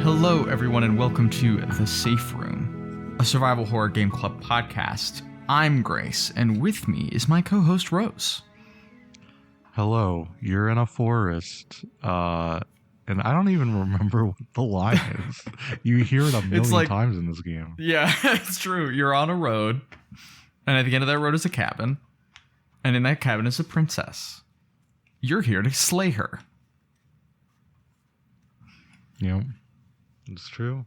Hello, everyone, and welcome to The Safe Room, a survival horror game club podcast. I'm Grace, and with me is my co-host, Rose. Hello, you're in a forest, and I don't even remember what the line is. You hear it a million times in this game. Yeah, it's true. You're on a road, and at the end of that road is a cabin, and in that cabin is a princess. You're here to slay her. Yep, it's true.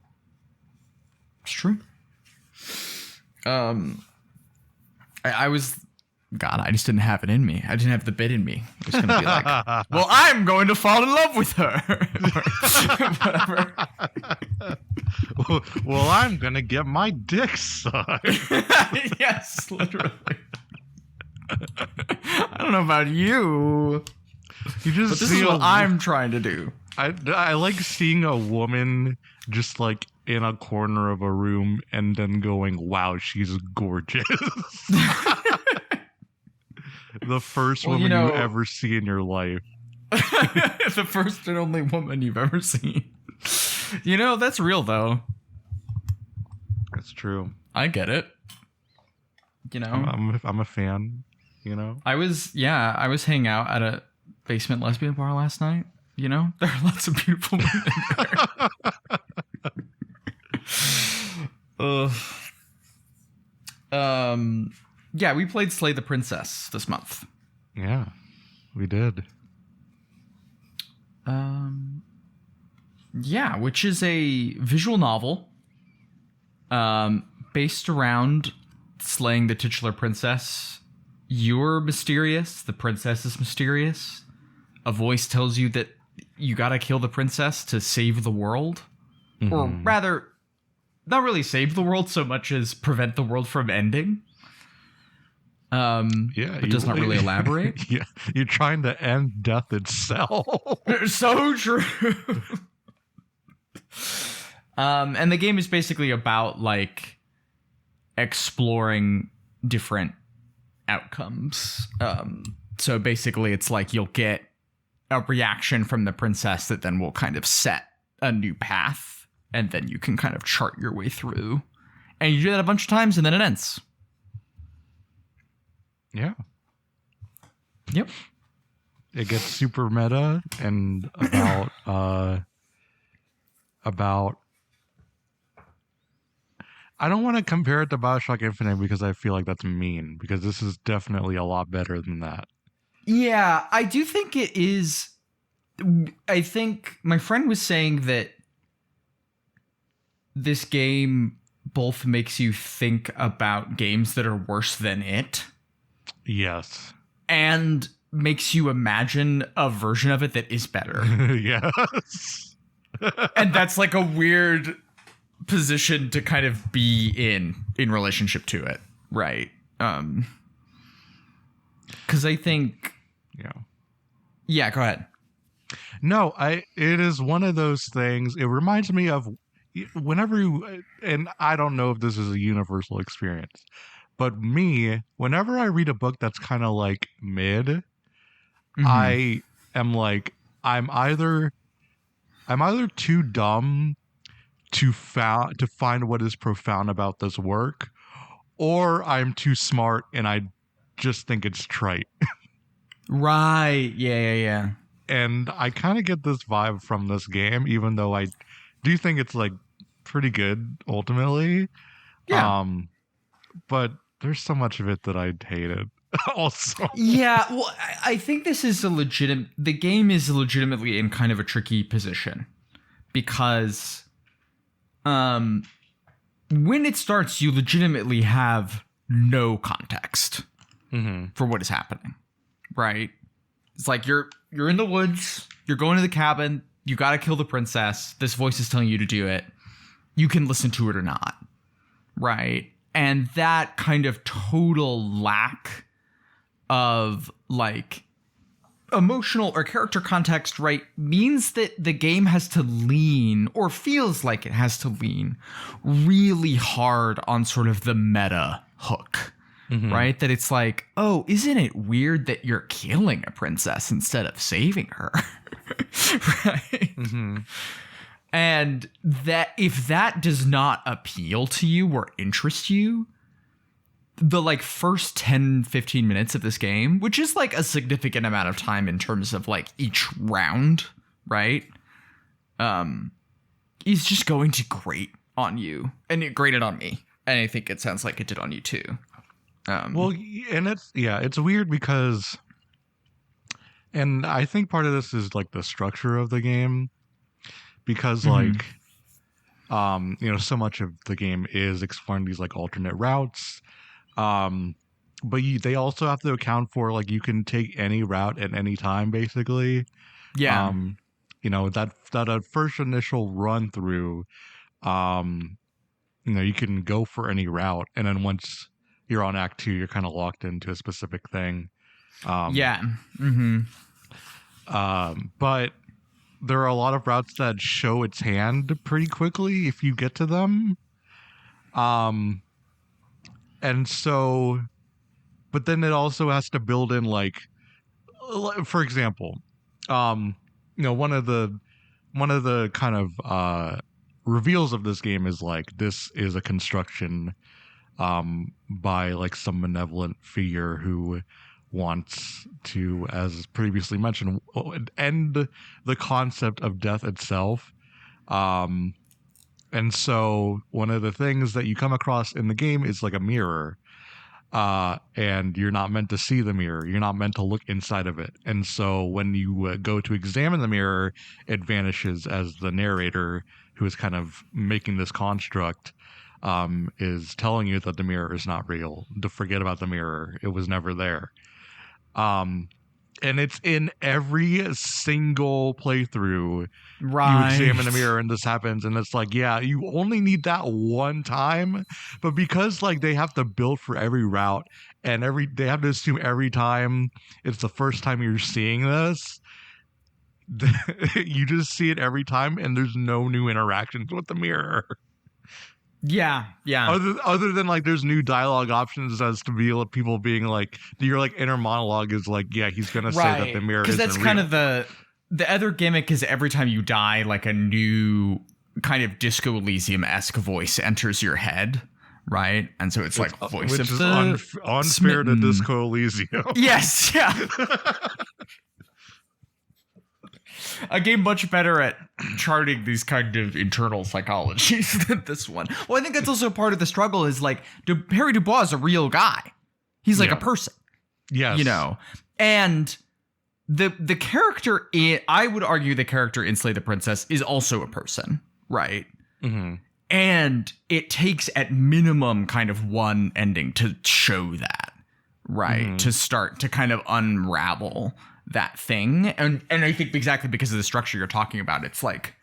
It's true. I was... God, I just didn't have it in me. I didn't have the bit in me. I was going to be like, well, I'm going to fall in love with her. Whatever. Well, I'm going to get my dick sucked. Yes, literally. I don't know about you. You just but this is what I'm trying to do. I like seeing a woman just like in a corner of a room and then going, wow, she's gorgeous. The first woman you ever see in your life. The first and only woman you've ever seen. You know, that's real, though. That's true. I get it. You know? I'm a fan, you know? I was hanging out at a basement lesbian bar last night. You know? There are lots of beautiful women there. Yeah, we played Slay the Princess this month. Yeah, we did. Yeah, which is a visual novel based around slaying the titular princess. You're mysterious. The princess is mysterious. A voice tells you that you gotta kill the princess to save the world. Mm-hmm. Or rather, not really save the world so much as prevent the world from ending. But does not really elaborate. Yeah, you're trying to end death itself. So true. And the game is basically about like exploring different outcomes. So basically it's like you'll get a reaction from the princess that then will kind of set a new path, and then you can kind of chart your way through. And you do that a bunch of times and then it ends. Yeah. Yep. It gets super meta and about I don't want to compare it to BioShock Infinite because I feel like that's mean, because this is definitely a lot better than that. Yeah, I do think it is. I think my friend was saying that this game both makes you think about games that are worse than it. Yes. And makes you imagine a version of it that is better. Yes. And that's like a weird position to kind of be in relationship to it, right? Because I think... Yeah, go ahead. No, it is one of those things. It reminds me of whenever you... And I don't know if this is a universal experience. But me, whenever I read a book that's kind of like mid, mm-hmm. I am like, I'm either too dumb to find what is profound about this work, or I'm too smart and I just think it's trite. Right. Yeah. And I kind of get this vibe from this game, even though I do think it's like pretty good ultimately. Yeah. But there's so much of it that I hated also. Yeah, well, I think this is the game is legitimately in kind of a tricky position because when it starts, you legitimately have no context for what is happening, right? It's like you're in the woods, you're going to the cabin, you got to kill the princess. This voice is telling you to do it. You can listen to it or not, right? And that kind of total lack of like emotional or character context, right, means that the game has to lean, or feels like it has to lean really hard on sort of the meta hook, right? That it's like, oh, isn't it weird that you're killing a princess instead of saving her? Right? And that if that does not appeal to you or interest you, the like first 10, 15 minutes of this game, which is like a significant amount of time in terms of like each round, right? Is just going to grate on you, and it grated on me. And I think it sounds like it did on you too. Well, and it's weird because, and I think part of this is like the structure of the game, because like, so much of the game is exploring these like alternate routes. But they also have to account for like you can take any route at any time, basically. Yeah. That first initial run through, you can go for any route, and then once you're on Act 2, you're kind of locked into a specific thing. Yeah. Mm-hmm. But there are a lot of routes that show its hand pretty quickly if you get to them. And so, but then it also has to build in like, for example, one of the kind of reveals of this game is like this is a construction by like some benevolent figure who wants to, as previously mentioned, end the concept of death itself. And so one of the things that you come across in the game is like a mirror. And you're not meant to see the mirror. You're not meant to look inside of it. And so when you go to examine the mirror, it vanishes as the narrator, who is kind of making this construct, is telling you that the mirror is not real, to forget about the mirror. It was never there. And it's in every single playthrough. Right. You examine the mirror and this happens, and it's like, yeah, you only need that one time, but because like they have to build for every route, and they have to assume every time it's the first time you're seeing this, you just see it every time, and there's no new interactions with the mirror. Yeah. Other than like there's new dialogue options as to be people being like, your like inner monologue is like, yeah, he's gonna say that the mirror isn't real. Because that's kind of the other gimmick is every time you die, like a new kind of Disco Elysium-esque voice enters your head, right? And so it's like voice which of is the unfair to Disco Elysium. Yes, yeah. A game much better at charting these kind of internal psychologies than this one. Well, I think that's also part of the struggle is like, Harry Dubois is a real guy. He's like a person. Yes. And the character I would argue the character in Slay the Princess is also a person, right? Mm-hmm. And it takes at minimum kind of one ending to show that, right? Mm-hmm. To start to kind of unravel that thing. And I think exactly because of the structure you're talking about, it's like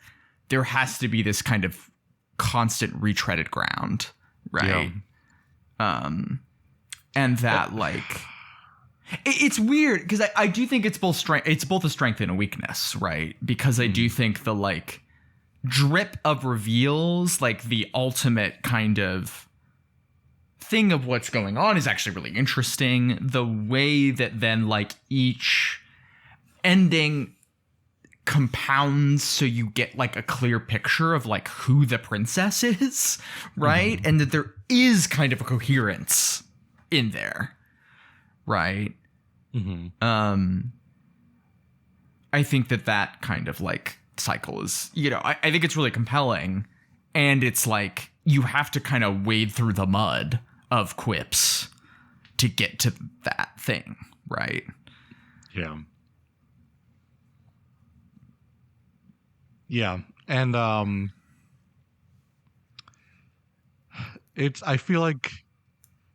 there has to be this kind of constant retreaded ground, right? Yeah. And that like it's weird because I do think it's both a strength and a weakness, right? Because I do think the like drip of reveals, like the ultimate kind of thing of what's going on, is actually really interesting. The way that then like each ending compounds so you get like a clear picture of like who the princess is, right? And that there is kind of a coherence in there, right? I think that kind of like cycle is, I think it's really compelling, and it's like you have to kind of wade through the mud of quips to get to that thing, right? Yeah, and I feel like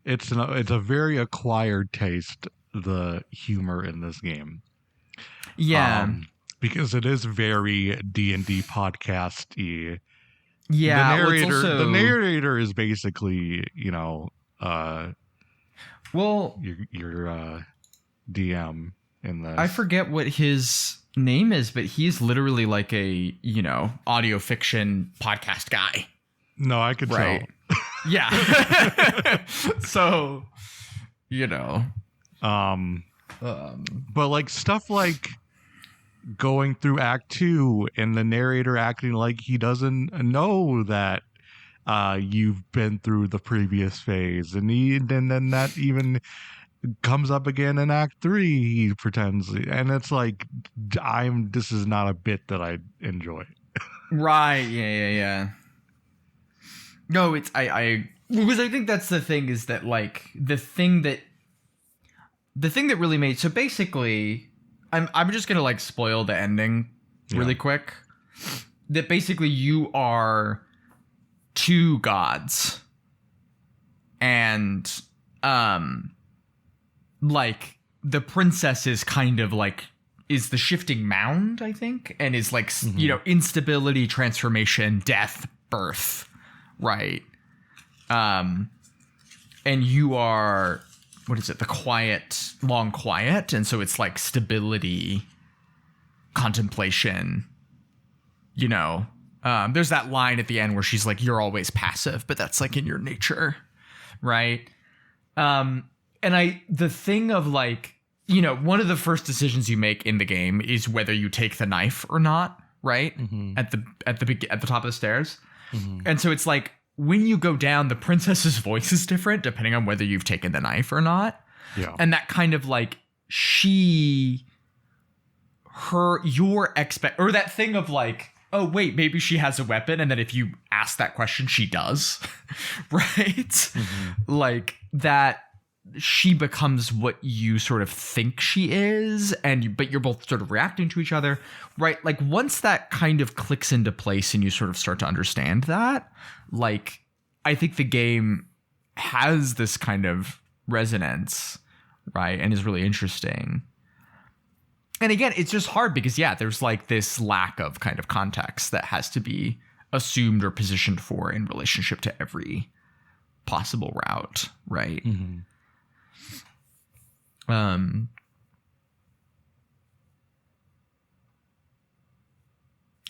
it's a very acquired taste, the humor in this game. Yeah, because it is very D&D podcast-y. Yeah, the narrator is basically, your DM in this. I forget what his name is, but he's literally like a, audio fiction podcast guy. No, I could tell. Yeah. So, but like stuff like going through Act 2 and the narrator acting like he doesn't know that you've been through the previous phase, and then that even comes up again in Act 3. He pretends, and it's like, this is not a bit that I enjoy. Right? Yeah. No, it's I because I think that's the thing, is that like the thing that really made, so basically I'm just gonna like spoil the ending really quick. That basically you are two gods, and like the princess is kind of like is the shifting mound, I think, and is like you know, instability, transformation, death, birth, right? And you are, what is it, the quiet, long quiet, and so it's like stability, contemplation, you know. There's that line at the end where she's like, you're always passive, but that's like in your nature, right? And the thing of like, you know, one of the first decisions you make in the game is whether you take the knife or not, right? At the top of the stairs. And so it's like, when you go down, the princess's voice is different depending on whether you've taken the knife or not. Yeah. And that kind of like or that thing of like, oh wait, maybe she has a weapon, and then if you ask that question, she does. Right? Like that, she becomes what you sort of think she is, but you're both sort of reacting to each other, right? Like once that kind of clicks into place and you sort of start to understand that, like I think the game has this kind of resonance, right? And is really interesting. And again, it's just hard because there's like this lack of kind of context that has to be assumed or positioned for in relationship to every possible route, right? And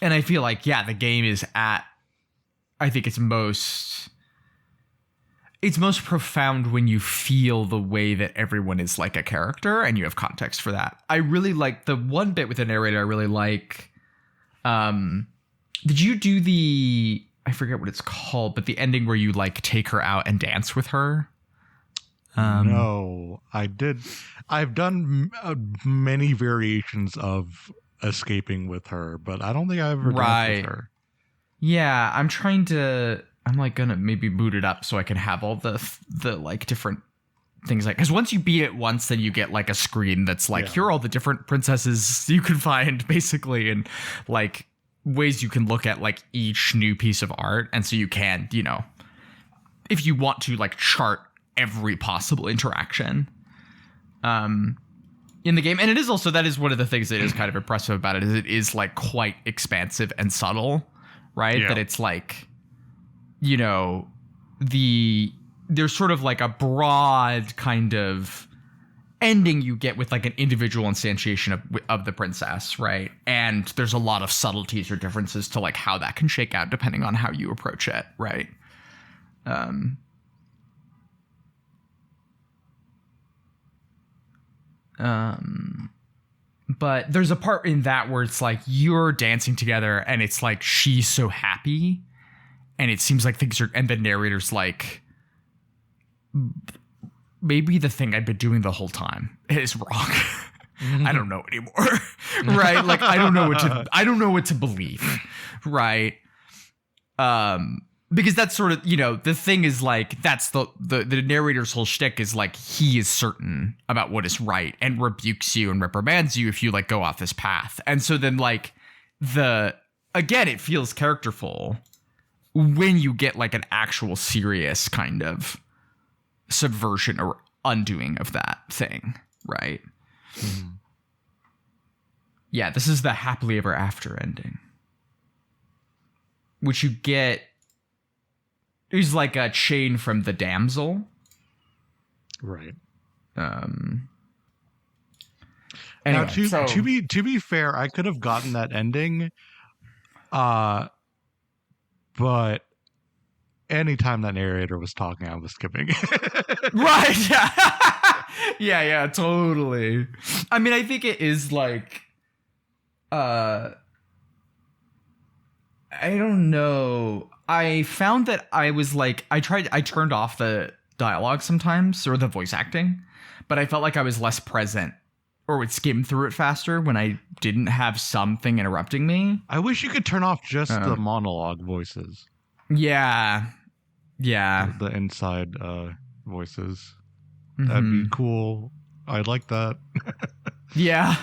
I feel like, the game is at, I think it's most profound when you feel the way that everyone is like a character and you have context for that. I really like the one bit with the narrator. I really like, did you do I forget what it's called, but the ending where you like take her out and dance with her? No, I did. I've done many variations of escaping with her, but I don't think I've ever done it with her. Yeah, I'm like gonna maybe boot it up so I can have all the like different things, like, because once you beat it once, then you get like a screen that's like, here are all the different princesses you can find, basically, and like ways you can look at like each new piece of art, and so you can, you know, if you want to, like chart every possible interaction in the game. And it is also, that is one of the things that is kind of impressive about it, is it is like quite expansive and subtle, right? That it's like, you know, there's sort of like a broad kind of ending you get with like an individual instantiation of the princess, right? And there's a lot of subtleties or differences to like how that can shake out depending on how you approach it, right? But there's a part in that where it's like you're dancing together and it's like she's so happy and it seems like things are, and the narrator's like, maybe the thing I've been doing the whole time is wrong. I don't know anymore. Right? Like I don't know what to believe. Right? Because that's sort of, you know, the thing is like, that's the narrator's whole shtick is like, he is certain about what is right and rebukes you and reprimands you if you like go off this path. And so then like again, it feels characterful when you get like an actual serious kind of subversion or undoing of that thing. Right. Yeah. This is the happily ever after ending, which you get. He's like a chain from the damsel. Right. Anyway, now to be fair, I could have gotten that ending. But anytime that narrator was talking, I was skipping. Right. Yeah. Yeah, totally. I mean, I think it is like, I don't know. I found that I was like, I turned off the dialogue sometimes or the voice acting, but I felt like I was less present or would skim through it faster when I didn't have something interrupting me. I wish you could turn off just the monologue voices. Yeah. Yeah. The inside voices. That'd be cool. I'd like that. Yeah.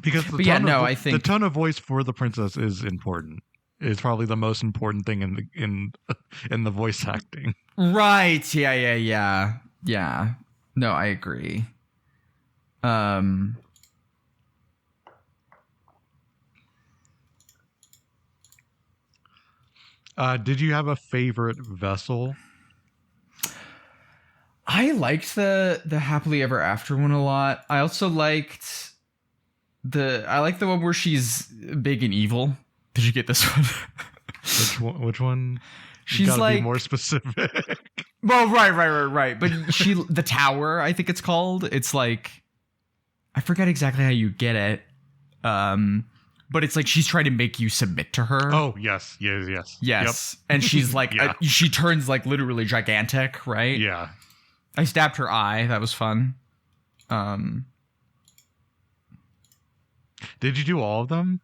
Because the tone of voice for the princess is important. It's probably the most important thing in the voice acting. Right. Yeah. No, I agree. Did you have a favorite vessel? I liked the happily ever after one a lot. I also liked the one where she's big and evil. Did you get this one? Which one? She's like be more specific. Well, right. But the tower, I think it's called. It's like, I forget exactly how you get it. But it's like she's trying to make you submit to her. Oh, yes. Yep. And she's like, she turns like literally gigantic, right? Yeah. I stabbed her eye. That was fun. Did you do all of them?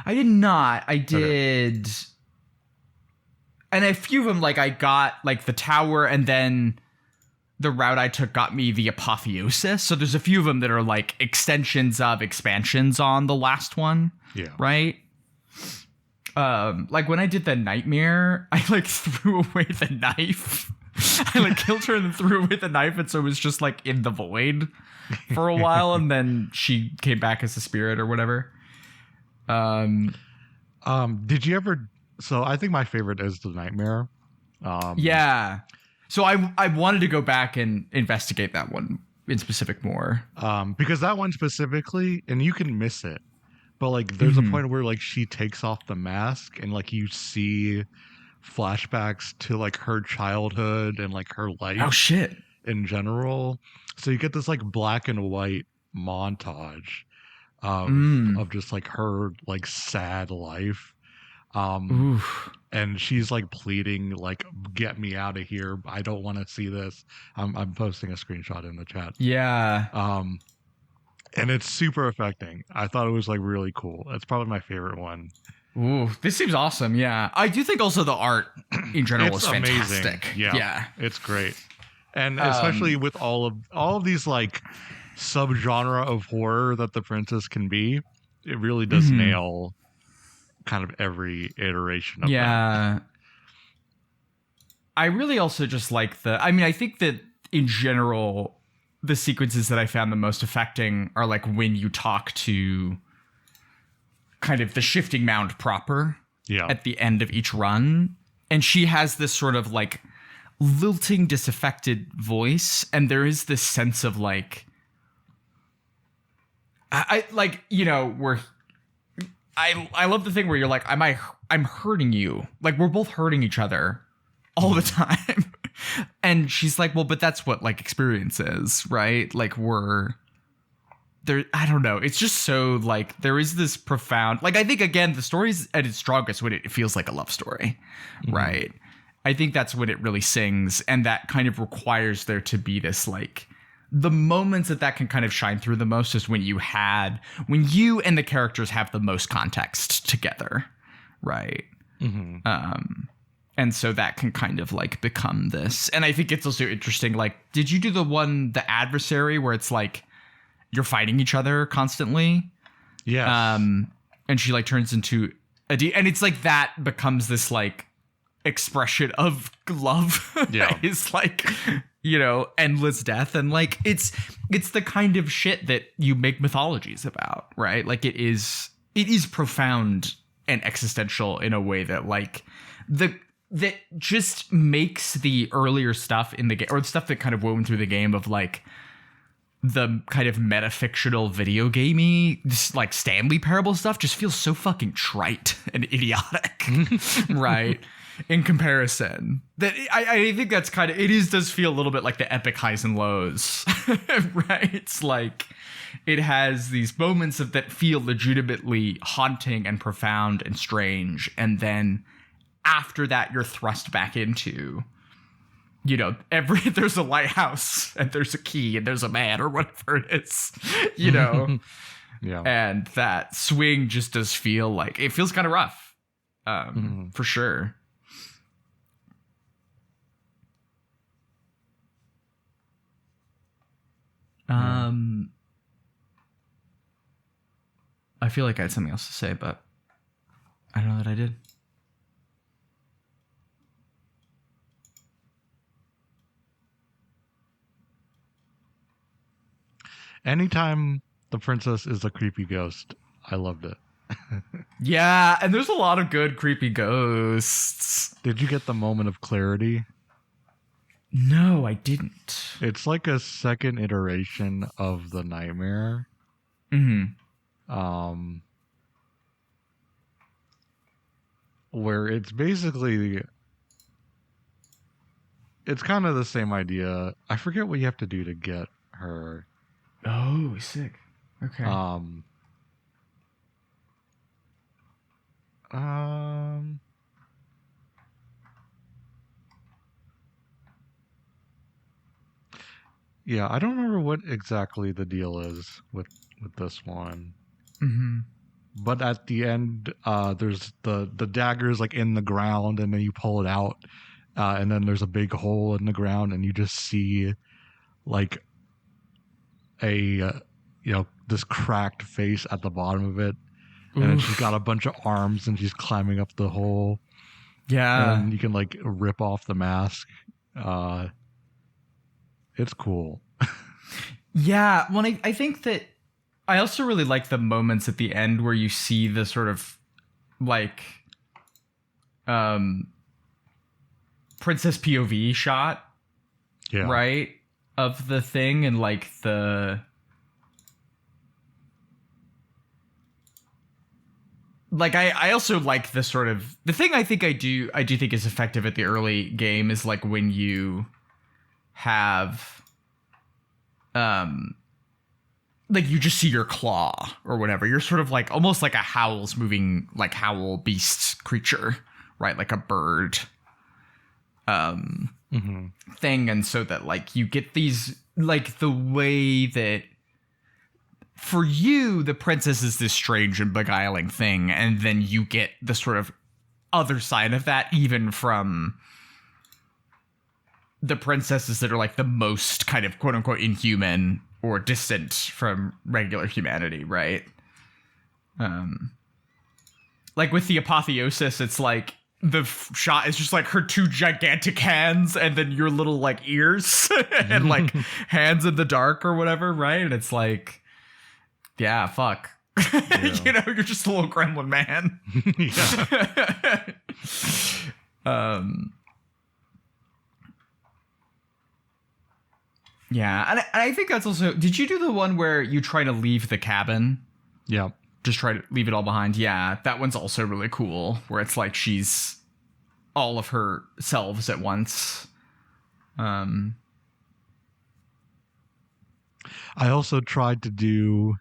I did not. I did. Okay. And a few of them, like I got like the tower, and then the route I took got me the apotheosis. So there's a few of them that are like extensions of expansions on the last one. Yeah. Right? Like when I did the nightmare, I like threw away the knife. I like killed her and then threw away the knife, and so it was just like in the void for a while, and then she came back as a spirit or whatever. Did you ever? So I think my favorite is the nightmare. Yeah. So I wanted to go back and investigate that one in specific more. Because that one specifically, and you can miss it, but like there's a point where like she takes off the mask and like you see flashbacks to like her childhood and like her life. Oh shit. In general. So you get this like black and white montage of just like her like sad life. And she's like pleading like, get me out of here, I don't want to see this. I'm posting a screenshot in the chat. Yeah. And it's super affecting. I thought it was like really cool. It's probably my favorite one. Ooh, this seems awesome. Yeah, I do think also the art in general is Amazing. fantastic. Yeah, it's great. And especially with all of these like subgenre of horror that the princess can be, it really does nail kind of every iteration of that. I really also just like I think that in general, the sequences that I found the most affecting are like when you talk to kind of the shifting mound proper at the end of each run. And she has this sort of like lilting, disaffected voice. And there is this sense of like, I like, you know, where I love the thing where you're like, I'm hurting you. Like we're both hurting each other all the time. And she's like, well, but that's what like experience is, right? Like we're there. I don't know. It's just so like there is this profound, like I think again, the story's at its strongest when it feels like a love story, right? I think that's when it really sings. And that kind of requires there to be this like, the moments that can kind of shine through the most is when you and the characters have the most context together, right? And so that can kind of like become this. And I think it's also interesting, like, did you do the adversary, where it's like you're fighting each other constantly? Yes. And she like turns into and it's like that becomes this like expression of love. Yeah. It's like, you know, endless death. And like it's the kind of shit that you make mythologies about, right? Like it is profound and existential in a way that like that just makes the earlier stuff in the game, or the stuff that kind of woven through the game of like the kind of metafictional video gamey, just like Stanley Parable stuff, just feels so fucking trite and idiotic. Right. in comparison. That I think that's kind of, does feel a little bit like the epic highs and lows, right? It's like it has these moments that feel legitimately haunting and profound and strange, and then after that you're thrust back into, you know, there's a lighthouse and there's a key and there's a man or whatever it is, you know. Yeah. And that swing just does feel like, it feels kind of rough, for sure. I feel like I had something else to say, but I don't know that I did. Anytime the princess is a creepy ghost, I loved it. Yeah, and there's a lot of good creepy ghosts. Did you get the moment of clarity? No, I didn't. It's like a second iteration of the nightmare. Where it's basically, it's kind of the same idea. I forget what you have to do to get her. Oh, sick. Okay. Yeah, I don't remember what exactly the deal is with this one. But at the end, there's the dagger's like in the ground, and then you pull it out, and then there's a big hole in the ground, and you just see like a this cracked face at the bottom of it. And then she's got a bunch of arms and she's climbing up the hole. Yeah. And you can like rip off the mask. It's cool. Yeah. Well, I think that I also really like the moments at the end where you see the sort of like princess POV shot. Yeah. Right? Of the thing, and like the like I also like the sort of the thing I do think is effective at the early game is like when you have like you just see your claw or whatever. You're sort of like almost like a howl's moving, like howl beast creature, right? Like a bird thing. And so that like you get these, like the way that for you, the princess is this strange and beguiling thing. And then you get the sort of other side of that, even from the princesses that are like the most kind of quote unquote inhuman or distant from regular humanity, right? Like with the apotheosis, it's like the shot is just like her two gigantic hands and then your little like ears and like hands in the dark or whatever, right? And it's like, yeah, fuck. Yeah. You know, you're just a little gremlin man. Yeah, and I think that's also... Did you do the one where you try to leave the cabin? Yeah. Just try to leave it all behind? Yeah, that one's also really cool, where it's like she's all of her selves at once. I also tried to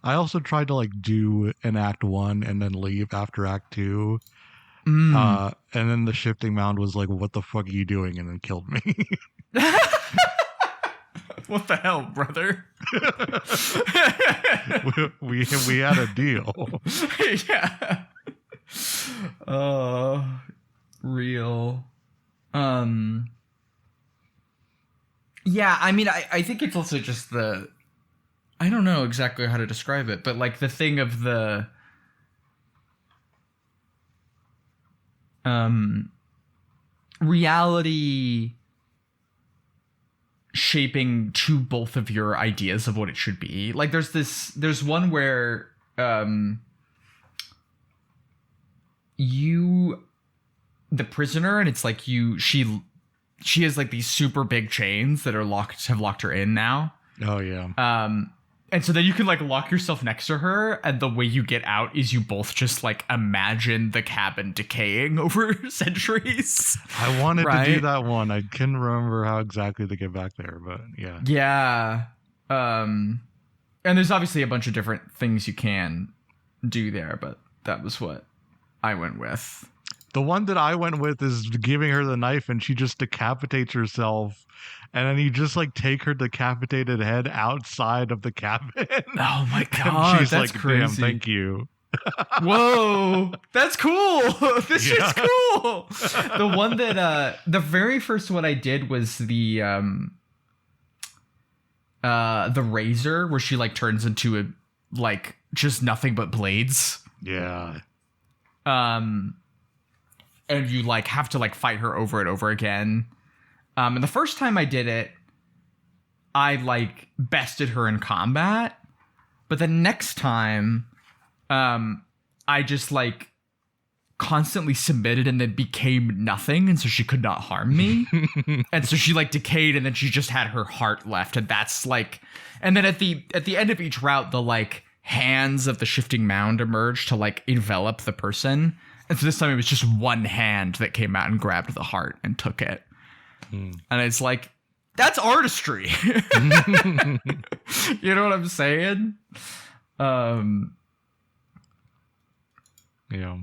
like do an act 1 and then leave after act 2. And then the shifting mound was like, what the fuck are you doing? And then killed me. What the hell, brother? we had a deal. Yeah. Real. Yeah, I mean, I think it's also just the... I don't know exactly how to describe it, but like the thing of the... reality shaping to both of your ideas of what it should be. Like there's one where you, the prisoner, and it's like she has like these super big chains that have locked her in now. Oh yeah. And so then you can like lock yourself next to her, and the way you get out is you both just like imagine the cabin decaying over centuries. I wanted to do that one. I couldn't remember how exactly to get back there, but yeah. Yeah. And there's obviously a bunch of different things you can do there, but that was what I went with. The one that I went with is giving her the knife and she just decapitates herself. And then you just like take her decapitated head outside of the cabin. Oh my God. She's that's like, crazy. damn, thank you. Whoa. That's cool. This is cool. The one that, the very first one I did was the razor, where she like turns into a, like, just nothing but blades. Yeah. And you like have to like fight her over and over again. And the first time I did it, I like bested her in combat. But the next time, I just like constantly submitted and then became nothing, and so she could not harm me. And so she like decayed, and then she just had her heart left, and that's like, and then at the end of each route, the like hands of the shifting mound emerged to like envelop the person. And so this time it was just one hand that came out and grabbed the heart and took it. And it's like, that's artistry. You know what I'm saying? Yeah.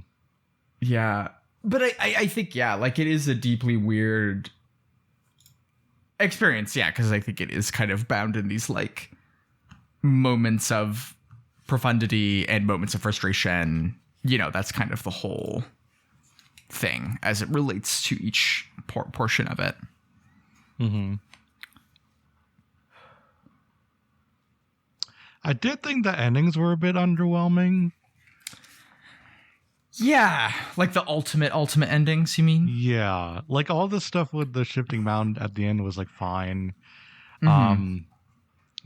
Yeah. But I think, yeah, like it is a deeply weird experience. Yeah, because I think it is kind of bound in these like moments of profundity and moments of frustration. You know, that's kind of the whole thing as it relates to each portion of it. Mm-hmm. I did think the endings were a bit underwhelming. Yeah, like the ultimate endings, you mean? Yeah, like all the stuff with the shifting mound at the end was like fine. Mm-hmm.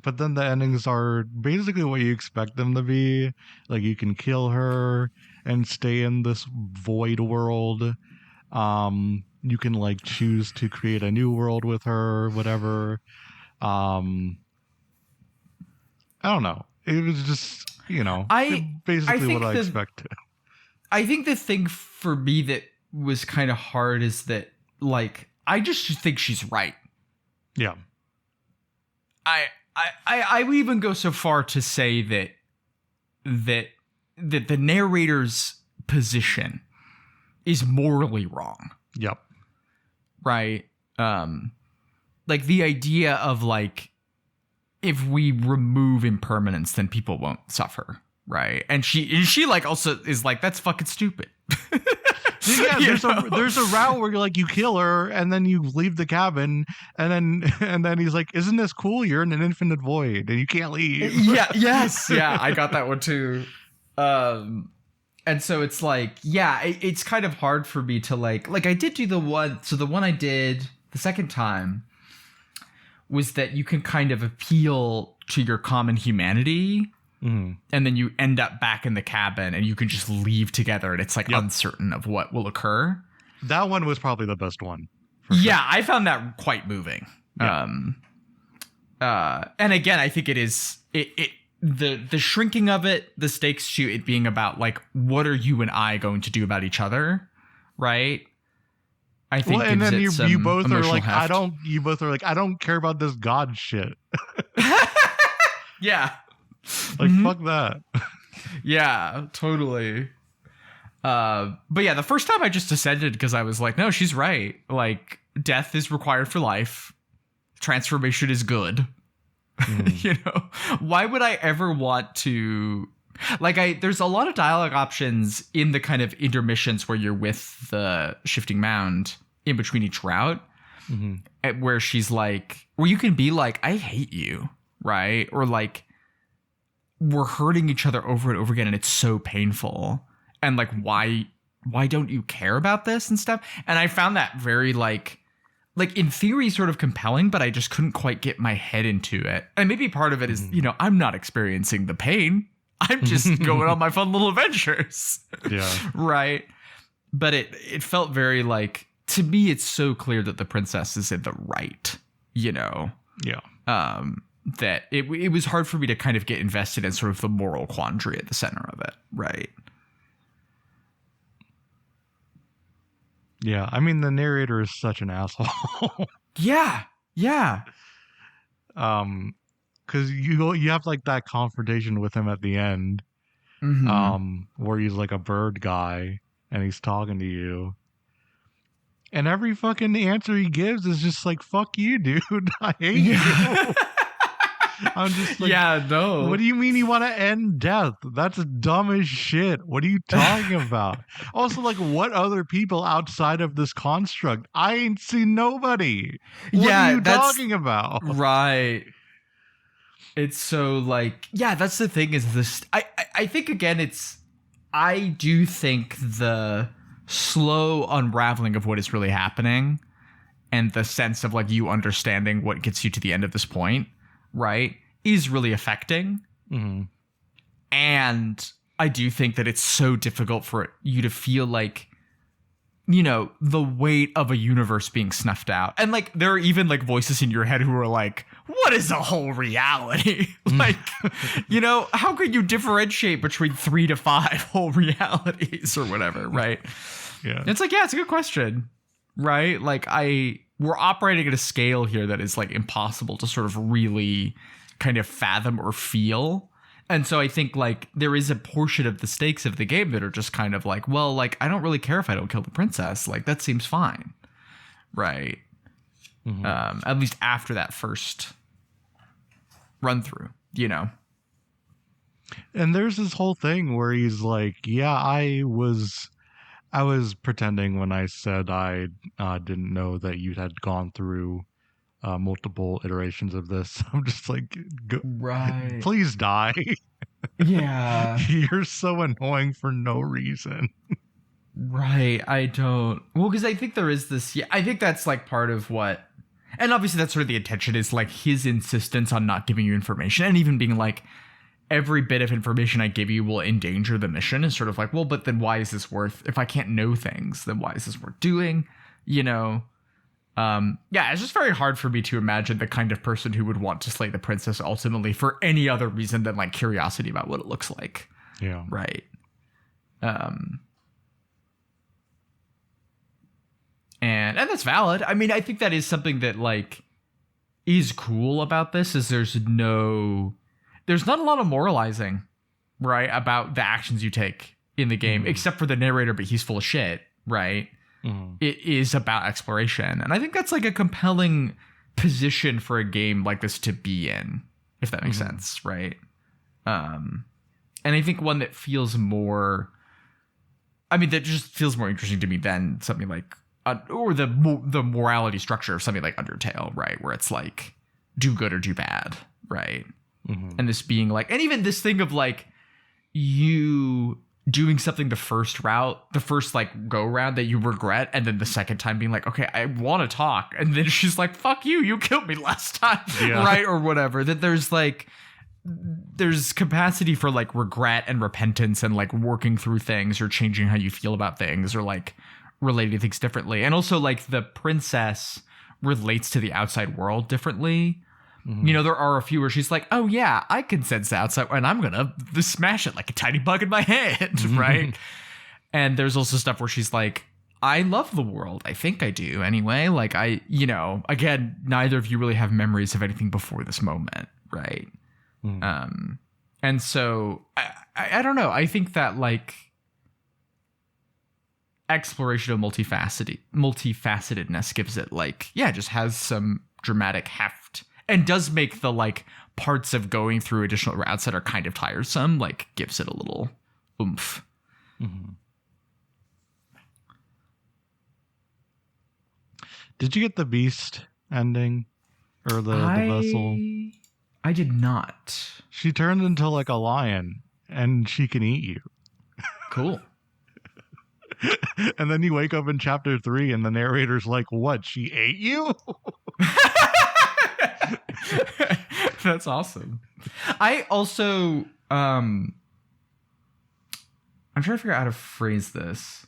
But then the endings are basically what you expect them to be. Like you can kill her and stay in this void world. You can like choose to create a new world with her, whatever. I don't know. It was just, you know, basically what I expected. I think the thing for me that was kind of hard is that, like, I just think she's right. Yeah. I would even go so far to say that the narrator's position is morally wrong. Yep. Right? Like the idea of like, if we remove impermanence, then people won't suffer. Right. And she like also is like, that's fucking stupid. Yeah, there's a route where you're like, you kill her and then you leave the cabin and then he's like, isn't this cool? You're in an infinite void and you can't leave. Yeah. Yes. Yeah. I got that one too. And so it's like, yeah, it's kind of hard for me to like I did do the one. So the one I did the second time was that you can kind of appeal to your common humanity. Mm-hmm. And then you end up back in the cabin and you can just leave together and it's like uncertain of what will occur. That one was probably the best one. Yeah, sure. I found that quite moving. Yeah. And again, I think it is the shrinking of it, the stakes to it being about like, what are you and I going to do about each other? Right. I think. Well, and then you both are like, heft. I don't care about this God shit. Yeah. Like, fuck that. Yeah, totally. But yeah, the first time I just descended because I was like, no, she's right. Like, death is required for life. Transformation is good. You know, why would I ever want to like there's a lot of dialogue options in the kind of intermissions where you're with the shifting mound in between each route, where she's like, where you can be like, I hate you, right? Or like, we're hurting each other over and over again and it's so painful. And like, why don't you care about this and stuff? And I found that very like in theory sort of compelling, but I just couldn't quite get my head into it. And maybe part of it is, you know, I'm not experiencing the pain. I'm just going on my fun little adventures. Yeah. Right. But it felt very like, to me, it's so clear that the princess is in the right, you know? Yeah. that it was hard for me to kind of get invested in sort of the moral quandary at the center of it, right? Yeah, I mean the narrator is such an asshole. Yeah. Because you have like that confrontation with him at the end, where he's like a bird guy and he's talking to you, and every fucking answer he gives is just like "fuck you, dude, I hate you." I'm just like, yeah, no. What do you mean you want to end death? That's dumb as shit. What are you talking about? Also, like, what other people outside of this construct? I ain't seen nobody. What are you talking about? Right. It's so like, yeah, that's the thing is this. I think again, I do think the slow unraveling of what is really happening and the sense of like you understanding what gets you to the end of this point, right, is really affecting. Mm-hmm. And I do think that it's so difficult for you to feel like, you know, the weight of a universe being snuffed out. And like there are even like voices in your head who are like, what is a whole reality? Like, you know, how could you differentiate between 3 to 5 whole realities or whatever, right? Yeah. It's like, yeah, it's a good question, right? Like we're operating at a scale here that is like impossible to sort of really kind of fathom or feel. And so I think like there is a portion of the stakes of the game that are just kind of like, well, like, I don't really care if I don't kill the princess. Like, that seems fine. Right. Mm-hmm. At least after that first run through, you know? And there's this whole thing where he's like, yeah, I was pretending when I said I didn't know that you had gone through multiple iterations of this. I'm just like, right. Please die. Yeah. You're so annoying for no reason. Right. I don't. Well, because I think there is this. Yeah, I think that's like part of what. And obviously that's sort of the intention is like his insistence on not giving you information and even being like, every bit of information I give you will endanger the mission is sort of like, well, but then why is this worth, if I can't know things, then why is this worth doing? You know? Yeah, it's just very hard for me to imagine the kind of person who would want to slay the princess ultimately for any other reason than like curiosity about what it looks like. Yeah. Right. And that's valid. I mean, I think that is something that like is cool about this is there's not a lot of moralizing, right, about the actions you take in the game, except for the narrator, but he's full of shit, right? Mm-hmm. It is about exploration. And I think that's like a compelling position for a game like this to be in, if that makes sense, right? And I think one that feels more, I mean, that just feels more interesting to me than something like, or the morality structure of something like Undertale, right? Where it's like, do good or do bad, right? Mm-hmm. And this being like, and even this thing of like, you doing something the first like go round that you regret, and then the second time being like, okay, I want to talk, and then she's like, fuck you killed me last time, yeah. Right, or whatever. That there's capacity for like regret and repentance and like working through things or changing how you feel about things or like relating things differently. And also like the princess relates to the outside world differently. Mm-hmm. You know, there are a few where she's like, oh yeah, I can sense the outside and I'm gonna smash it like a tiny bug in my hand, right? And there's also stuff where she's like, I love the world. I think I do anyway. Like again, neither of you really have memories of anything before this moment, right? Mm. And so I don't know. I think that like exploration of multifacetedness gives it like, yeah, just has some dramatic heft. And does make the like parts of going through additional routes that are kind of tiresome, like gives it a little oomph. Mm-hmm. Did you get the beast ending or the vessel? I did not. She turned into like a lion and she can eat you. Cool. And then you wake up in chapter 3 and the narrator's like, what? She ate you? That's awesome. I also I'm trying to figure out how to phrase this.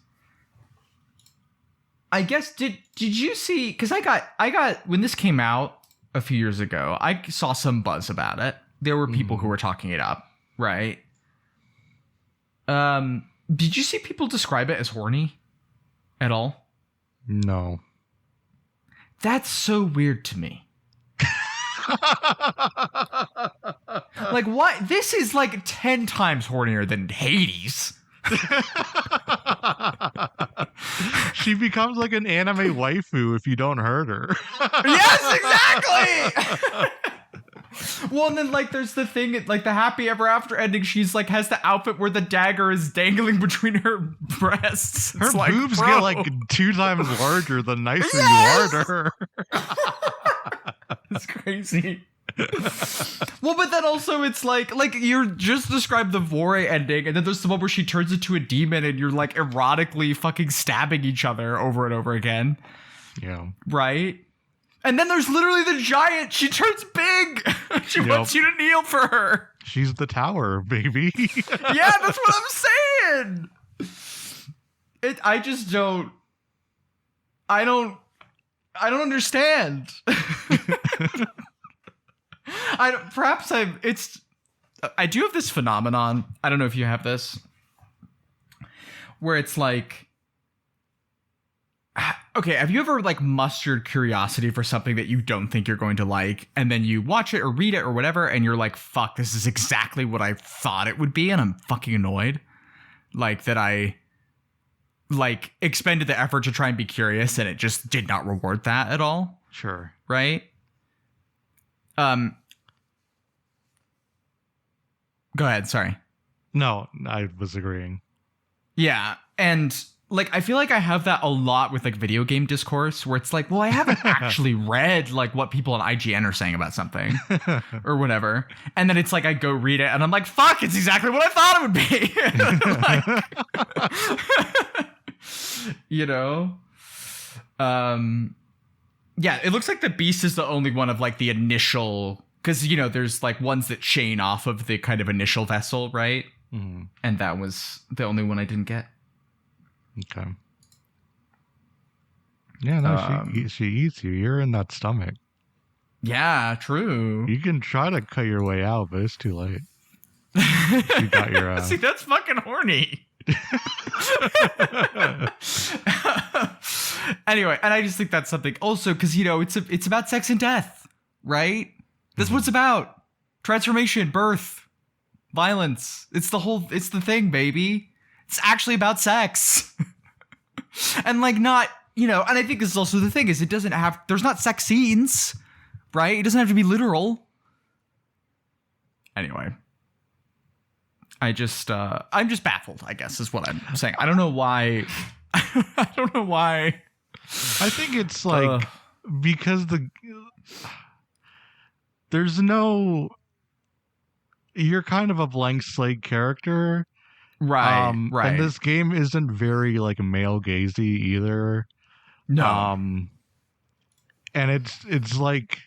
I guess did you see, because I got when this came out, a few years ago. I saw some buzz about it. There were people who were talking it up, right? Did you see people describe it as horny at all? No. That's so weird to me. Like, what? This is like 10 times hornier than Hades. She becomes like an anime waifu if you don't hurt her. Yes, exactly. Well, and then like there's the thing, like the happy ever after ending, she's like has the outfit where the dagger is dangling between her breasts. Her It's like, boobs bro. get like 2 times larger the nicer you are to her. It's crazy. Well, but then also it's like you're just described the Vore ending, and then there's the one where she turns into a demon and you're like erotically fucking stabbing each other over and over again. Yeah. Right? And then there's literally the giant. She turns big. She wants you to kneel for her. She's the tower, baby. Yeah, that's what I'm saying. I just don't. I don't understand. I do have this phenomenon. I don't know if you have this, where it's like, okay, have you ever like mustered curiosity for something that you don't think you're going to like, and then you watch it or read it or whatever, and you're like, fuck, this is exactly what I thought it would be, and I'm fucking annoyed. Like that I like expended the effort to try and be curious, and it just did not reward that at all. Sure. Right? Go ahead, sorry. No, I was agreeing. Yeah, and like I feel like I have that a lot with like video game discourse where it's like, well, I haven't actually read like what people on IGN are saying about something or whatever. And then it's like I go read it and I'm like, fuck, it's exactly what I thought it would be. Like, you know? Yeah, it looks like the beast is the only one of like the initial, because you know there's like ones that chain off of the kind of initial vessel, right? Mm-hmm. And that was the only one I didn't get. Okay. Yeah, no, she eats you. You're in that stomach. Yeah, true. You can try to cut your way out, but it's too late. She got your See, that's fucking horny. Anyway, and I just think that's something also because you know it's about sex and death, right? That's what it's about. Transformation, birth, violence. It's the thing, baby. It's actually about sex. And like not, you know, and I think this is also the thing is there's not sex scenes, right? It doesn't have to be literal. Anyway. I'm just baffled, I guess, is what I'm saying. I don't know why. I don't know why. I think it's like because there's no, you're kind of a blank slate character. Right. And this game isn't very like male gazy either. No. And it's like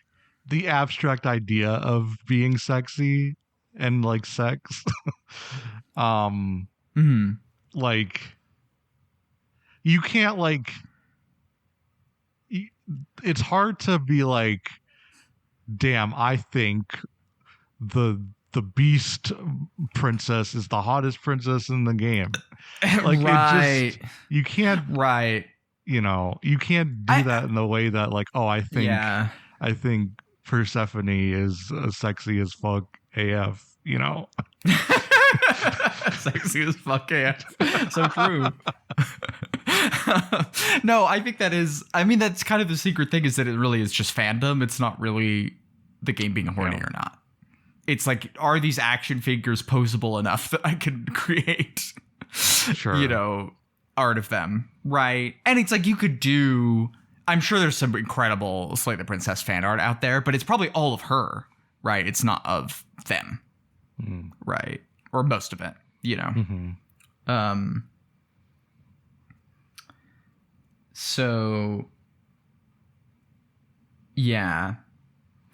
the abstract idea of being sexy and like sex. Like you can't like it's hard to be like, damn, I think the beast princess is the hottest princess in the game. Like right. it just, you can't, right. You know, you can't do that in the way that like, oh, I think Persephone is sexy as fuck AF, you know. Sexy as fuck AF. So true. No, I think that's kind of the secret thing is that it really is just fandom. It's not really the game being horny or not. It's like, are these action figures posable enough that I can create, you know, art of them, right? And it's like you could do, I'm sure there's some incredible Slay the Princess fan art out there, but it's probably all of her, right? It's not of them, right? Or most of it, you know? So, yeah.